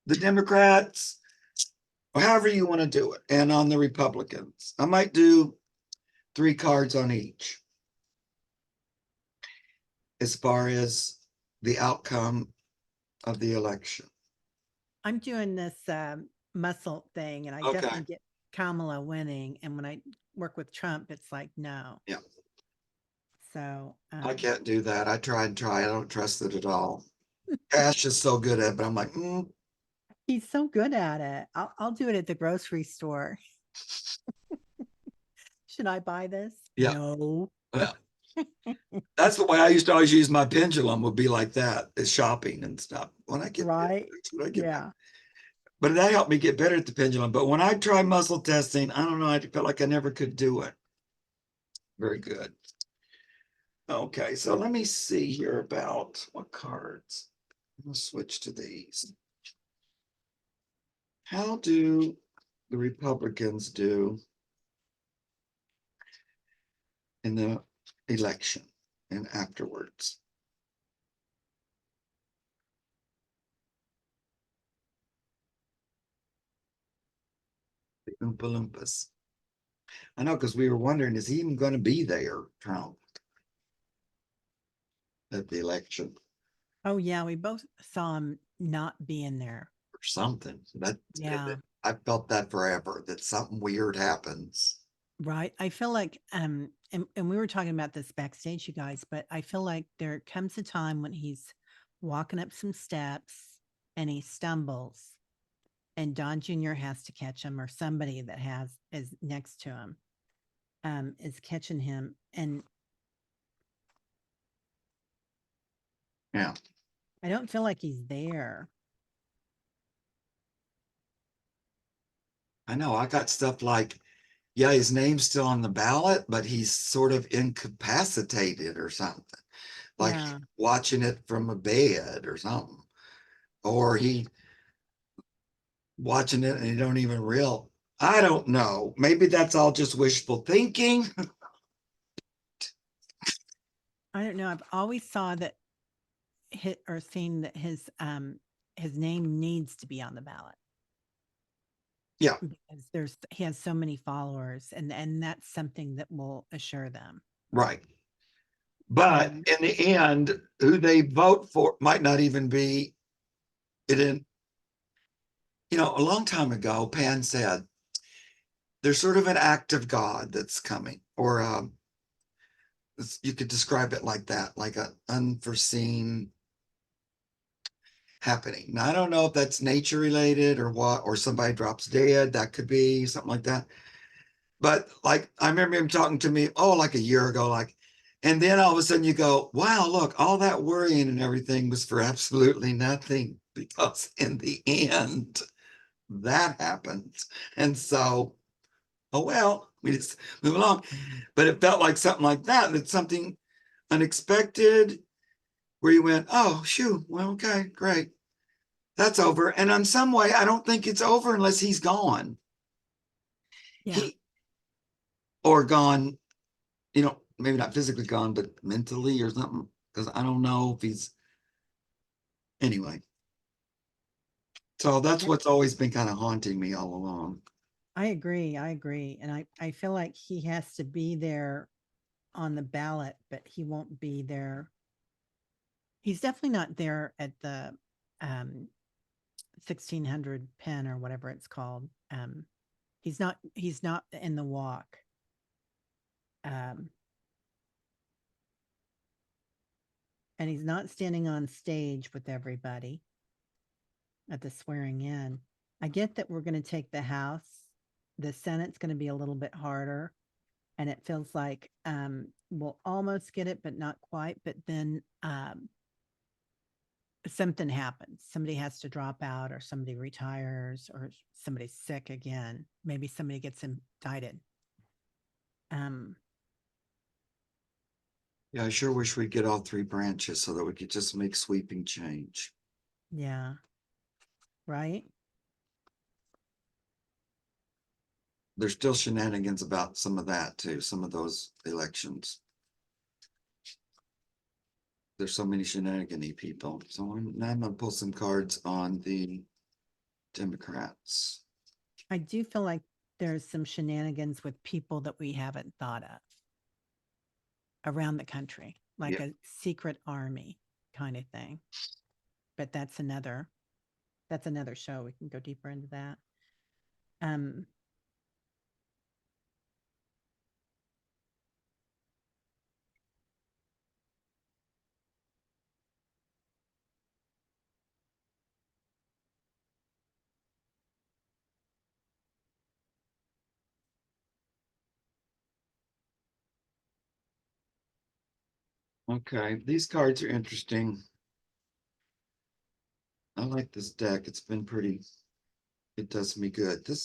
the Democrats or however you want to do it, and on the Republicans. I might do 3 cards on each as far as the outcome of the election. I'm doing this muscle thing, and I Okay. definitely get Kamala winning. And when I work with Trump, it's like no. Yeah. So I can't do that. I try and try. I don't trust it at all. Cash is so good at it, but I'm like, he's so good at it. I'll do it at the grocery store. Should I buy this? yeah. No. Yeah. That's the way I used to always use my pendulum, would be like that, is shopping and stuff. When I get there, Right. that's when I get back. Yeah. But that helped me get better at the pendulum. But when I tried muscle testing, I don't know, I felt like I never could do it. Very good. Okay, so let me see here about what cards. I'm gonna switch to these. How do the Republicans do in the election and afterwards? The Oompa Loompas. I know, because we were wondering, is he even going to be there, Trump, at the election Oh yeah, we both saw him not being there. or something? Yeah, I felt that forever, that something weird happens. right. I feel like and we were talking about this backstage, you guys, but I feel like there comes a time when he's walking up some steps and he stumbles and Don Jr. has to catch him, or somebody that has is next to him is catching him. And Yeah. I don't feel like he's there. I know. I got stuff like, yeah, his name's still on the ballot, but he's sort of incapacitated or something, like Yeah. watching it from a bed or something, or he watching it and he don't even real. I don't know. Maybe that's all just wishful thinking. I don't know. I've always saw that hit or seen that his name needs to be on the ballot Yeah, because he has so many followers, and that's something that will assure them. right. But Um, in the end, who they vote for might not even be it in, a long time ago, Pan said there's sort of an act of God that's coming, or you could describe it like that, like an unforeseen happening. Now, I don't know if that's nature related or what, or somebody drops dead. That could be something like that. But like, I remember him talking to me, oh, like a year ago, like, and then all of a sudden you go, wow, look, all that worrying and everything was for absolutely nothing, because in the end, that happens. And so, oh, well, we just move along. But it felt like something like that, that's something unexpected where you went, oh, shoo, well, okay, great. That's over. And in some way, I don't think it's over unless he's gone. yeah, He or gone, maybe not physically gone, but mentally or something. Because I don't know if he's anyway. So that's I what's always been kind of haunting me all along. I agree. I agree, and I feel like he has to be there on the ballot, but he won't be there. He's definitely not there at the um 1600 pen or whatever it's called. He's not in the walk. Um and he's not standing on stage with everybody at the swearing in. I get that we're going to take the House. The Senate's going to be a little bit harder. And it feels like we'll almost get it, but not quite. But then something happens. Somebody has to drop out, or somebody retires, or somebody's sick again. Maybe somebody gets indicted. Um, Yeah, I sure wish we'd get all three branches so that we could just make sweeping change. yeah, right. There's still shenanigans about some of that too, some of those elections. There's so many shenanigan-y people. So now I'm gonna pull some cards on the Democrats. I do feel like there's some shenanigans with people that we haven't thought of around the country, like Yeah. a secret army kind of thing. But that's another show. We can go deeper into that. Um, Okay, these cards are interesting. I like this deck. It's been it does me good. Have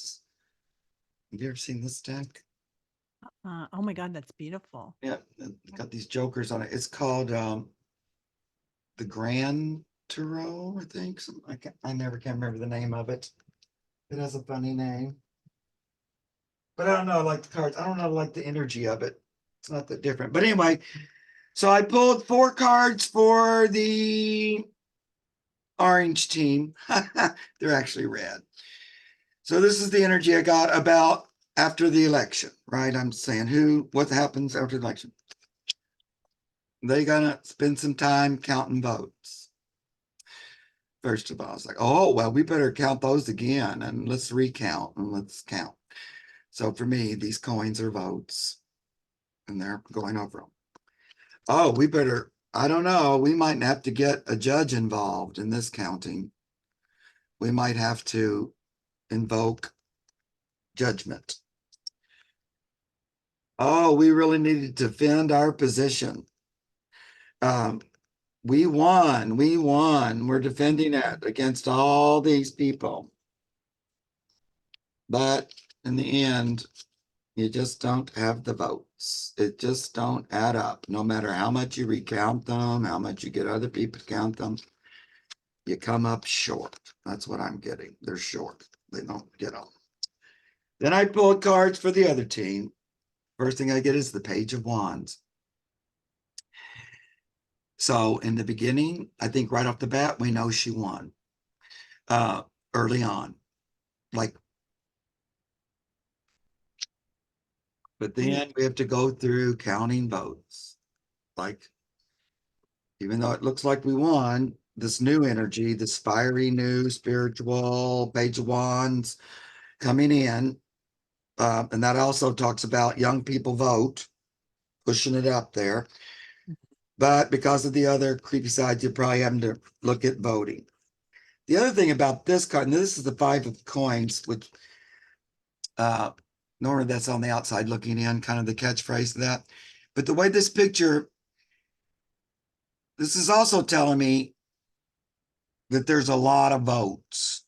you ever seen this deck? oh my God, that's beautiful. Yeah, it's got these jokers on it. It's called the Grand Tarot, I think. I never can remember the name of it. It has a funny name. But I don't know, I like the cards. I don't know, I like the energy of it. It's not that different. But anyway, so I pulled 4 cards for the orange team. They're actually red. So this is the energy I got about after the election, right? I'm saying what happens after the election? They gotta spend some time counting votes. First of all, it's like, oh, well, we better count those again and let's recount and let's count. So for me, these coins are votes and they're going over them. Oh, I don't know, we might have to get a judge involved in this counting. We might have to invoke judgment. Oh, we really needed to defend our position. We won. We're defending it against all these people. But in the end, you just don't have the votes. It just don't add up. No matter how much you recount them, how much you get other people to count them, you come up short. That's what I'm getting. They're short. They don't get them. Then I pulled cards for the other team. First thing I get is the Page of Wands. So in the beginning, I think right off the bat, we know she won early on. Like, but then we have to go through counting votes. Like, even though it looks like we won, this new energy, this fiery new spiritual Page of Wands coming in. And that also talks about young people vote, pushing it up there. But because of the other creepy sides, you're probably having to look at voting. The other thing about this card, and this is the Five of Coins, which normally that's on the outside looking in, kind of the catchphrase of that. But the way this picture, this is also telling me that there's a lot of votes.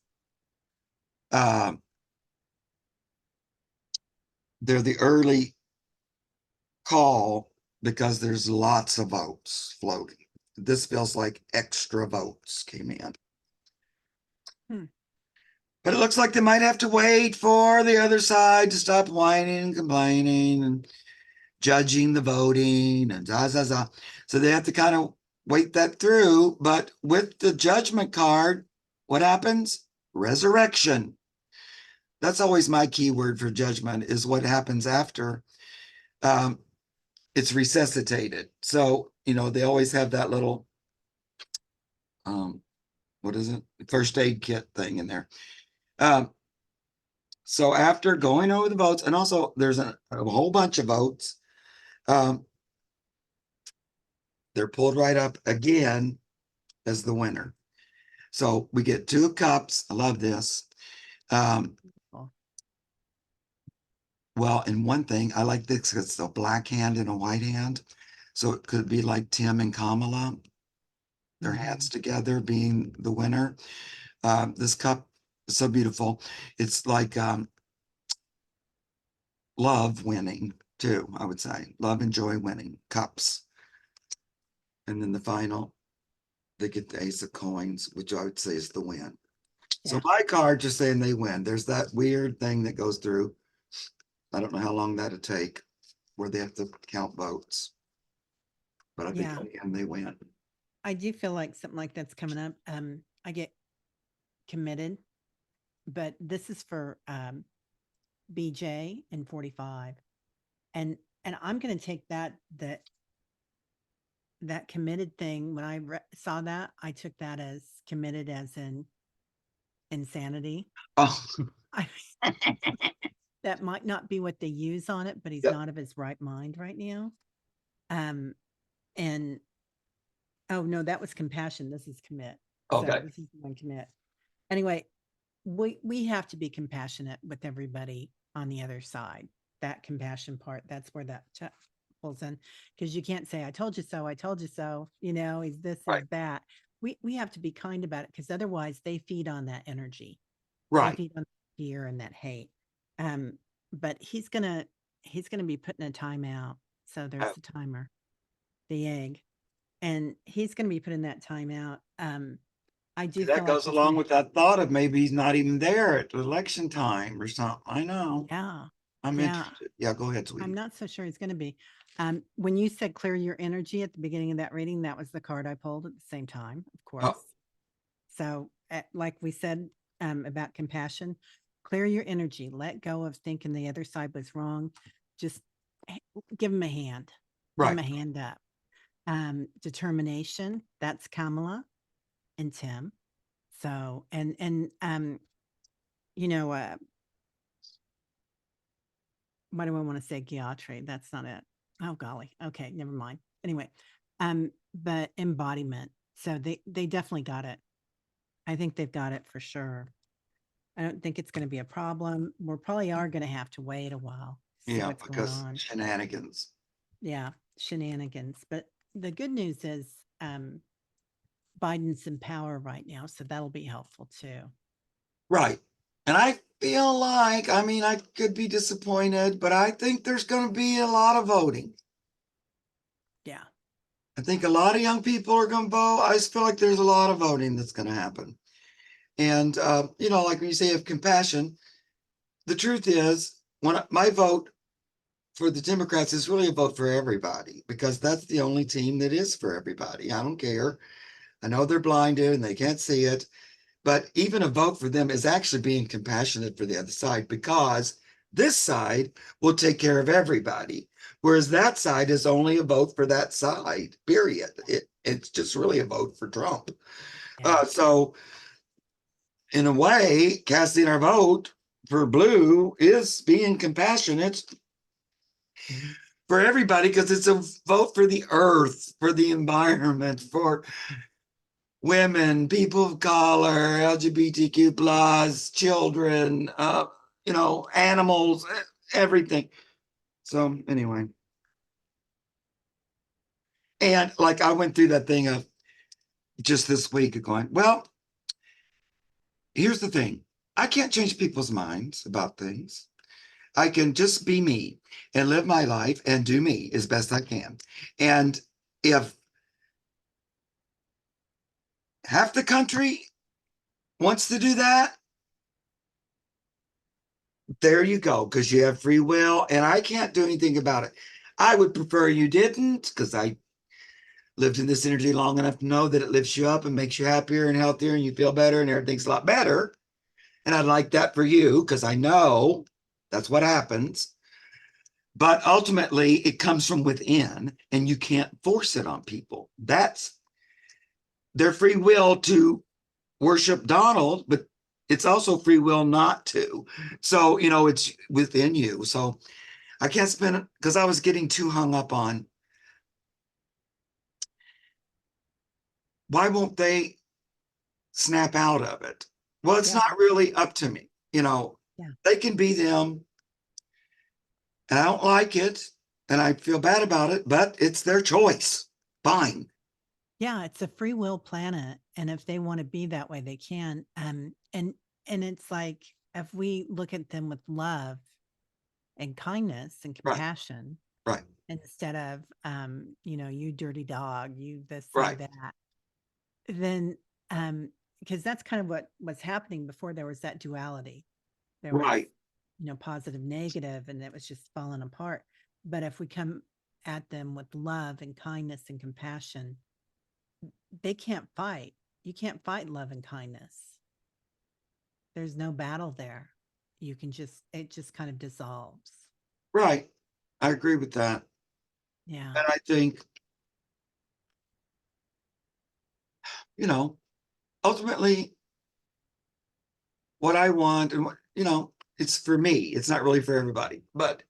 They're the early call because there's lots of votes floating. This feels like extra votes came in. But it looks like they might have to wait for the other side to stop whining and complaining and judging the voting and So they have to kind of wait that through. But with the judgment card, what happens? Resurrection. That's always my keyword for judgment is what happens after it's resuscitated. So, they always have that little, what is it? First aid kit thing in there. So after going over the votes, and also there's a whole bunch of votes, they're pulled right up again as the winner. So we get 2 of Cups. I love this. Well, and one thing, I like this, it's a black hand and a white hand. So it could be like Tim and Kamala, their hands together being the winner. This cup is so beautiful. It's like love winning too, I would say. Love and joy winning, cups. And then the final, they get the Ace of Coins, which I would say is the win. So my card just saying they win. There's that weird thing that goes through. I don't know how long that'll take, where they have to count votes. But I think in the end they win. I do feel like something like that's coming up. I get committed, but this is for BJ and 45. And I'm going to take that committed thing. When I saw that, I took that as committed as in insanity. Oh, I that might not be what they use on it, but he's not of his right mind right now. And oh no, that was compassion. This is commit. okay. So this is one commit. Anyway, we have to be compassionate with everybody on the other side. That compassion part, that's where that pulls in, because you can't say, I told you so, I told you so, is this, is that. We have to be kind about it, because otherwise they feed on that energy. They feed on fear and that hate. But he's gonna be putting a timeout. So there's the timer, the egg, and he's gonna be putting that timeout. I do feel That goes like along with that thought of maybe he's not even there at election time or something. I know. Yeah. I'm interested. Yeah, go ahead, sweetie. I'm not so sure he's going to be. When you said clear your energy at the beginning of that reading, that was the card I pulled at the same time, of course. So, like we said about compassion, Clear your energy. Let go of thinking the other side was wrong. Just give them a hand. Give them Right. a hand up. Determination. That's Kamala and Tim. So, you know, what do I want to say? Geometry. That's not it. Oh golly. Okay, never mind. Anyway, but embodiment. So they definitely got it. I think they've got it for sure. I don't think it's going to be a problem. We probably are going to have to wait a while, see Yeah, what's going because on. shenanigans. Yeah, shenanigans. But the good news is Biden's in power right now, so that'll be helpful too. Right. And I feel like, I mean, I could be disappointed, but I think there's going to be a lot of voting. Yeah. I think a lot of young people are going to vote. I just feel like there's a lot of voting that's going to happen. And, you know, like when you say of compassion, the truth is, when my vote for the Democrats is really a vote for everybody, because that's the only team that is for everybody. I don't care. I know they're blinded and they can't see it, but even a vote for them is actually being compassionate for the other side, because this side will take care of everybody, whereas that side is only a vote for that side, period. It's just really a vote for Trump. Yeah. So in a way, casting our vote for blue is being compassionate for everybody, because it's a vote for the earth, for the environment, for women, people of color, LGBTQ plus, children, you know, animals, everything. So anyway, and like I went through that thing of just this week of going, well, here's the thing. I can't change people's minds about things. I can just be me and live my life and do me as best I can. And if half the country wants to do that, there you go, because you have free will and I can't do anything about it. I would prefer you didn't, because I lived in this energy long enough to know that it lifts you up and makes you happier and healthier and you feel better and everything's a lot better. And I'd like that for you, because I know that's what happens. But ultimately, it comes from within and you can't force it on people. That's their free will to worship Donald, but it's also free will not to. So, you know, it's within you. So I can't spend it, because I was getting too hung up on why won't they snap out of it? Well, it's Yeah. not really up to me. You know, Yeah. they can be them, and I don't like it, and I feel bad about it, but it's their choice. Fine. Yeah, it's a free will planet, and if they want to be that way, they can. And it's like if we look at them with love and kindness and Right, compassion right, instead of you dirty dog, you this, you right, that, then because that's kind of what was happening before there was that duality. There was, right, positive, negative, and it was just falling apart. But if we come at them with love and kindness and compassion, they can't fight. You can't fight love and kindness. There's no battle there. It just kind of dissolves. right. I agree with that. Yeah. And I think, you know, ultimately, what I want and what, you know, it's for me. It's not really for everybody. But,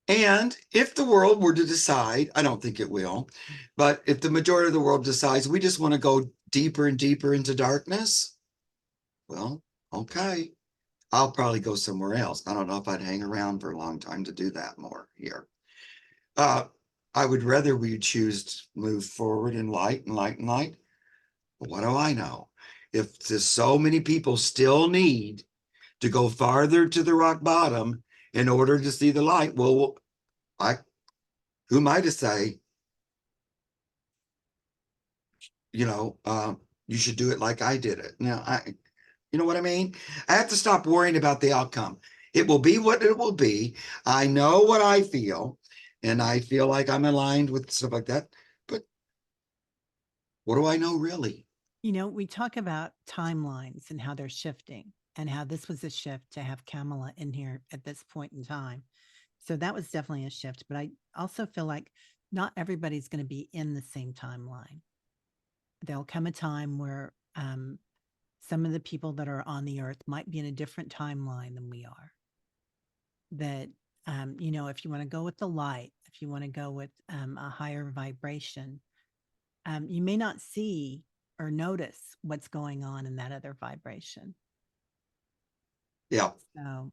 and if the world were to decide, I don't think it will, but if the majority of the world decides we just want to go deeper and deeper into darkness, well, okay. I'll probably go somewhere else. I don't know if I'd hang around for a long time to do that more here. Uh, I would rather we choose to move forward in light and light and light. But what do I know? If there's so many people still need to go farther to the rock bottom in order to see the light, well, I who am I to say, you know, you should do it like I did it. Now, you know what I mean? I have to stop worrying about the outcome. It will be what it will be. I know what I feel, and I feel like I'm aligned with stuff like that. But what do I know really? We talk about timelines and how they're shifting. and how this was a shift to have Kamala in here at this point in time. So that was definitely a shift. But I also feel like not everybody's going to be in the same timeline. There'll come a time where some of the people that are on the earth might be in a different timeline than we are. That, if you want to go with the light, if you want to go with a higher vibration, you may not see or notice what's going on in that other vibration. Yeah. So,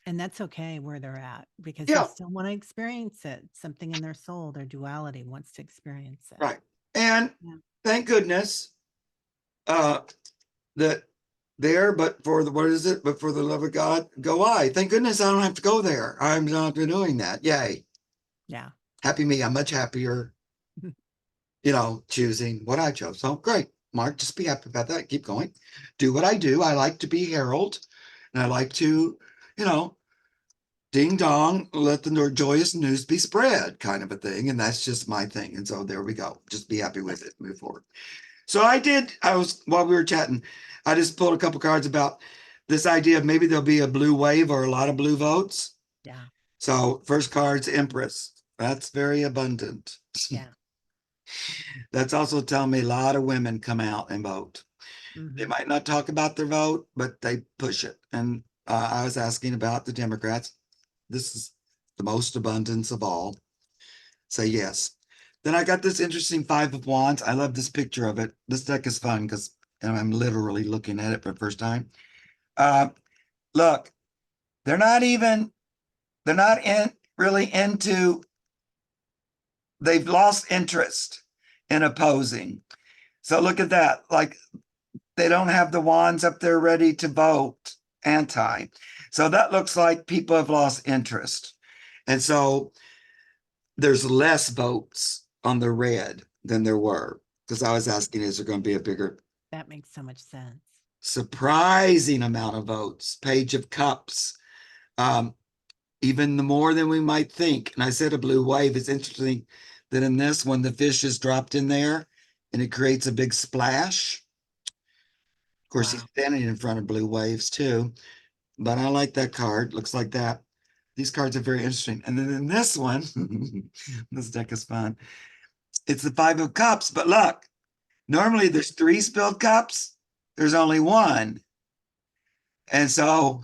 and that's okay where they're at because they Yeah. still want to experience it. Something in their soul, their duality wants to experience it. Right. And Yeah. thank goodness that there, but for the, what is it? But for the love of God, go I. Thank goodness I don't have to go there. I'm not doing that. Yay. Yeah. Happy me. I'm much happier, choosing what I chose. So great. Mark, just be happy about that. Keep going. Do what I do. I like to be herald and I like to, ding dong, let the joyous news be spread kind of a thing. And that's just my thing. And so there we go. Just be happy with it. Move forward. So while we were chatting, I just pulled a couple cards about this idea of maybe there'll be a blue wave or a lot of blue votes. Yeah. So first card's Empress. That's very abundant. Yeah. That's also telling me a lot of women come out and vote. They might not talk about their vote, but they push it. And I was asking about the Democrats. This is the most abundance of all. Say yes. Then I got this interesting Five of Wands. I love this picture of it. This deck is fun because I'm literally looking at it for the first time. Look, they're not really into, they've lost interest in opposing. So look at that. Like they don't have the wands up there ready to vote anti. So that looks like people have lost interest. And so there's less votes on the red than there were. Because I was asking, is there going to be a bigger, That makes so much sense. surprising amount of votes? Page of Cups, even more than we might think. And I said a blue wave. It's interesting that in this one, the fish is dropped in there and it creates a big splash. Of course, he's Wow. standing in front of blue waves too. But I like that card. Looks like that. These cards are very interesting. And then in this one, this deck is fun. It's the Five of Cups, but look, normally there's 3 spilled cups. There's only 1. And so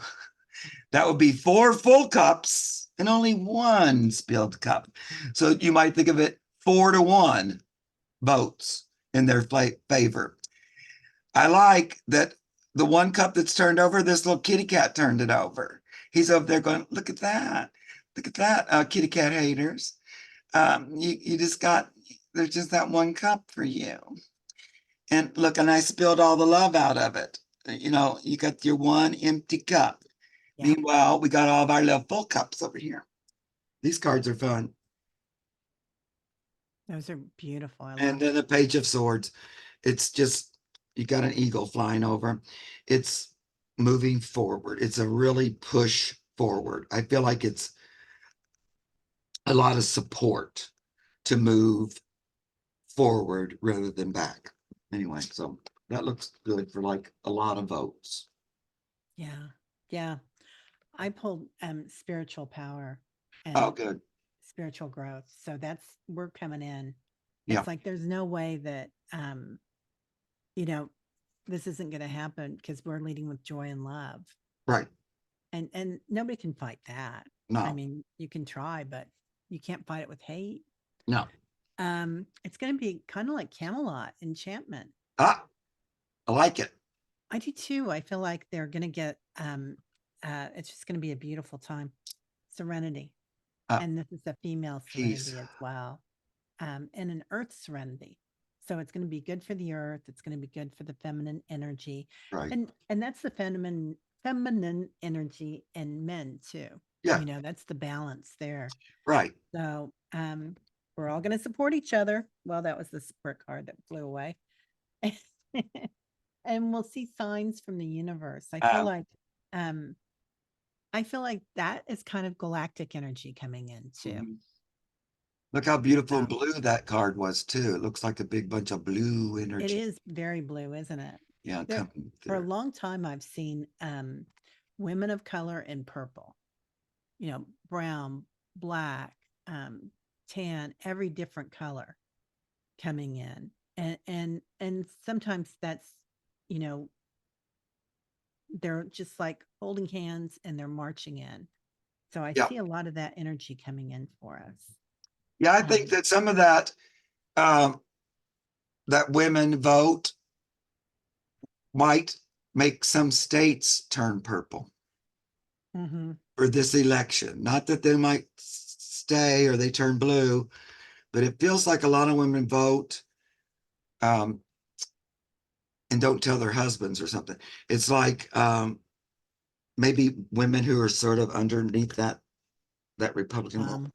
that would be 4 full cups and only 1 spilled cup. So you might think of it 4-1 votes in their favor. I like that the 1 cup that's turned over, this little kitty cat turned it over. He's over there going, look at that. Look at that, kitty cat haters. You just got, there's just that 1 cup for you. And look, and I spilled all the love out of it. You got your 1 empty cup. Yeah. Meanwhile, we got all of our little full cups over here. These cards are fun. Those are beautiful. I love And then the Page of Swords. It's just, you got an eagle flying over. It's moving forward. It's a really push forward. I feel like it's a lot of support to move forward rather than back. Anyway, so that looks good for like a lot of votes. Yeah. Yeah. I pulled spiritual power and Oh, good. spiritual growth. So we're coming in. Yeah. It's like there's no way that you know, this isn't going to happen because we're leading with joy and love. Right. And nobody can fight that. No. I mean, you can try, but you can't fight it with hate. No. It's going to be kind of like Camelot enchantment. Ah, I like it. I do too. I feel like they're going to get it's just going to be a beautiful time. Serenity. And this is a female Peace. serenity as well. And an earth serenity. So it's going to be good for the earth. It's going to be good for the feminine energy. Right. And that's the feminine energy in men too. Yeah. That's the balance there. Right. So we're all going to support each other. Well, that was the support card that flew away. And we'll see signs from the universe. I feel like that is kind of galactic energy coming in too. Look how beautiful and blue that card was too. It looks like a big bunch of blue energy. It is very blue, isn't it? Yeah, There, coming for a through. long time, I've seen women of color in purple, brown, black, tan, every different color coming in. And sometimes that's, you know, they're just like holding hands and they're marching in. So I Yeah. see a lot of that energy coming in for us. Yeah, I think Um, that some of that um that women vote might make some states turn purple mhm. for this election. Not that they might stay or they turn blue, but it feels like a lot of women vote um, and don't tell their husbands or something. It's like maybe women who are sort of underneath that Republican wall,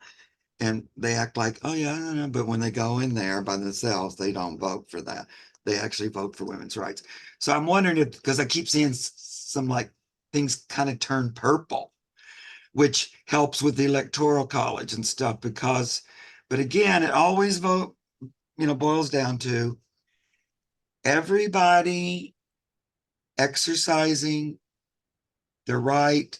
and they act like, oh yeah, but when they go in there by themselves, they don't vote for that. They actually vote for women's rights. So I'm wondering if, because I keep seeing some like things kind of turn purple, which helps with the electoral college and stuff. Because, but again, it always boils down to everybody exercising their right,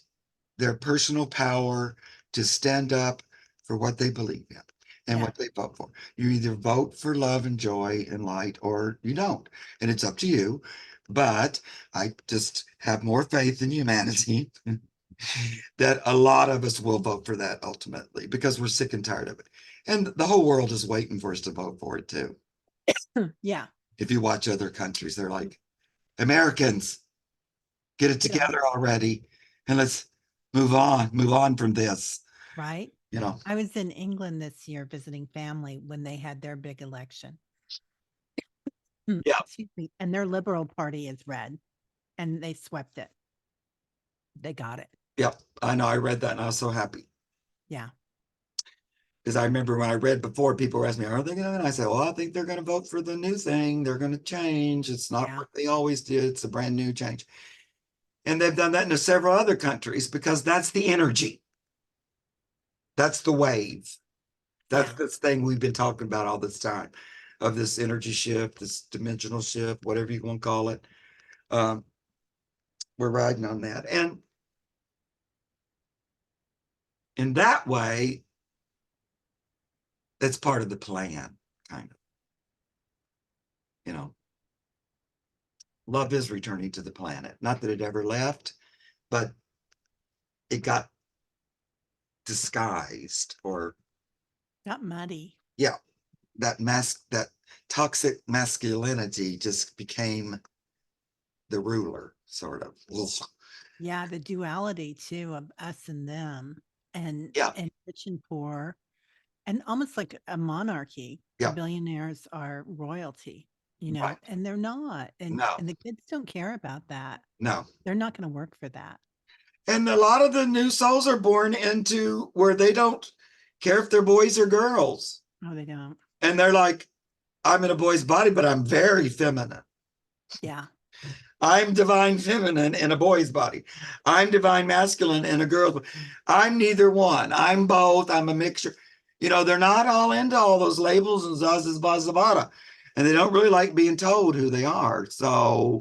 their personal power to stand up for what they believe in and Yeah, what they vote for. You either vote for love and joy and light or you don't. And it's up to you. But I just have more faith in humanity that a lot of us will vote for that ultimately because we're sick and tired of it. And the whole world is waiting for us to vote for it too. yeah. If you watch other countries, they're like, Americans, get it Get on together already and let's move on from this, right. you know. I was in England this year visiting family when they had their big election. Yeah. Excuse me. And their Liberal Party is red, and they swept it. They got it. Yep. I know. I read that and I was so happy Yeah. because I remember when I read before, people were asking me, are they going to? And I said, well, I think they're going to vote for the new thing. They're going to change. It's not Yeah. what they always did. It's a brand new change. And they've done that in several other countries because that's the energy. That's the wave. That's Yeah. this thing we've been talking about all this time of this energy shift, this dimensional shift, whatever you want to call it. Um, we're riding on that. And in that way, that's part of the plan, kind of. You know, love is returning to the planet. Not that it ever left, but it got disguised or, Got muddy. yeah, that toxic masculinity just became the ruler, sort of. Ugh. Yeah, the duality too of us and them, Yeah, and rich and poor, and almost like a monarchy. The yeah, billionaires are royalty, right. and they're not. No, And the kids don't care about that. no. They're not going to work for that. And a lot of the new souls are born into where they don't care if they're boys or girls. Oh, they don't. And they're like, I'm in a boy's body, but I'm very feminine. Yeah. I'm divine feminine in a boy's body. I'm divine masculine in a girl's body. I'm neither one. I'm both. I'm a mixture. They're not all into all those labels and zazas bazabada. And they don't really like being told who they are. So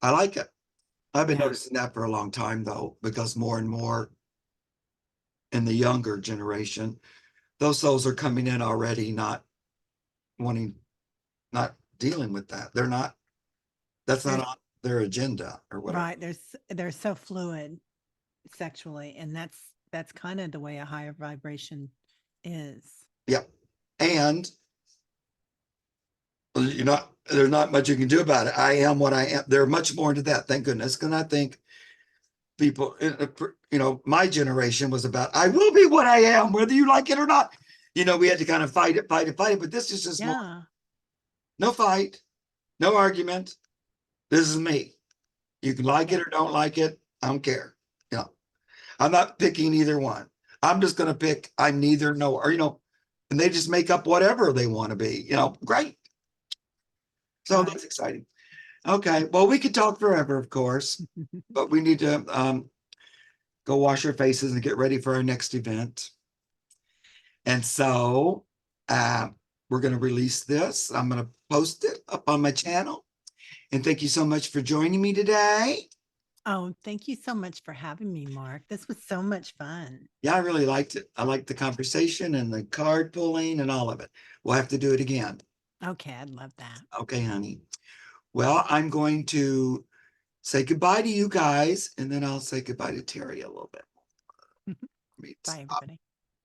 I like it. I've been Yeah. noticing that for a long time though, because more and more in the younger generation, those souls are coming in already not wanting, not dealing with that. They're not, that's not They're on their agenda or whatever. right. They're so fluid sexually, and that's kind of the way a higher vibration is. Yeah. And there's not much you can do about it. I am what I am. They're much more into that, thank goodness. And I think people, my generation was about, I will be what I am, whether you like it or not. We had to kind of fight it, fight it, fight it. But this is just more, Yeah. no fight, no argument. This is me. You can like Yeah. it or don't like it. I don't care. You know, I'm not picking either one. I'm just going to pick, I'm neither, nor, and they just make up whatever they want to be, great. So Right. that's exciting. Okay. Well, we could talk forever, of course, but we need to go wash our faces and get ready for our next event. And so we're going to release this. I'm going to post it up on my channel. And thank you so much for joining me today. Oh, thank you so much for having me, Mark. This was so much fun. Yeah, I really liked it. I liked the conversation and the card pulling and all of it. We'll have to do it again. Okay, I'd love that. Okay, honey. Well, I'm going to say goodbye to you guys, and then I'll say goodbye to Terry a little bit. Bye, everybody.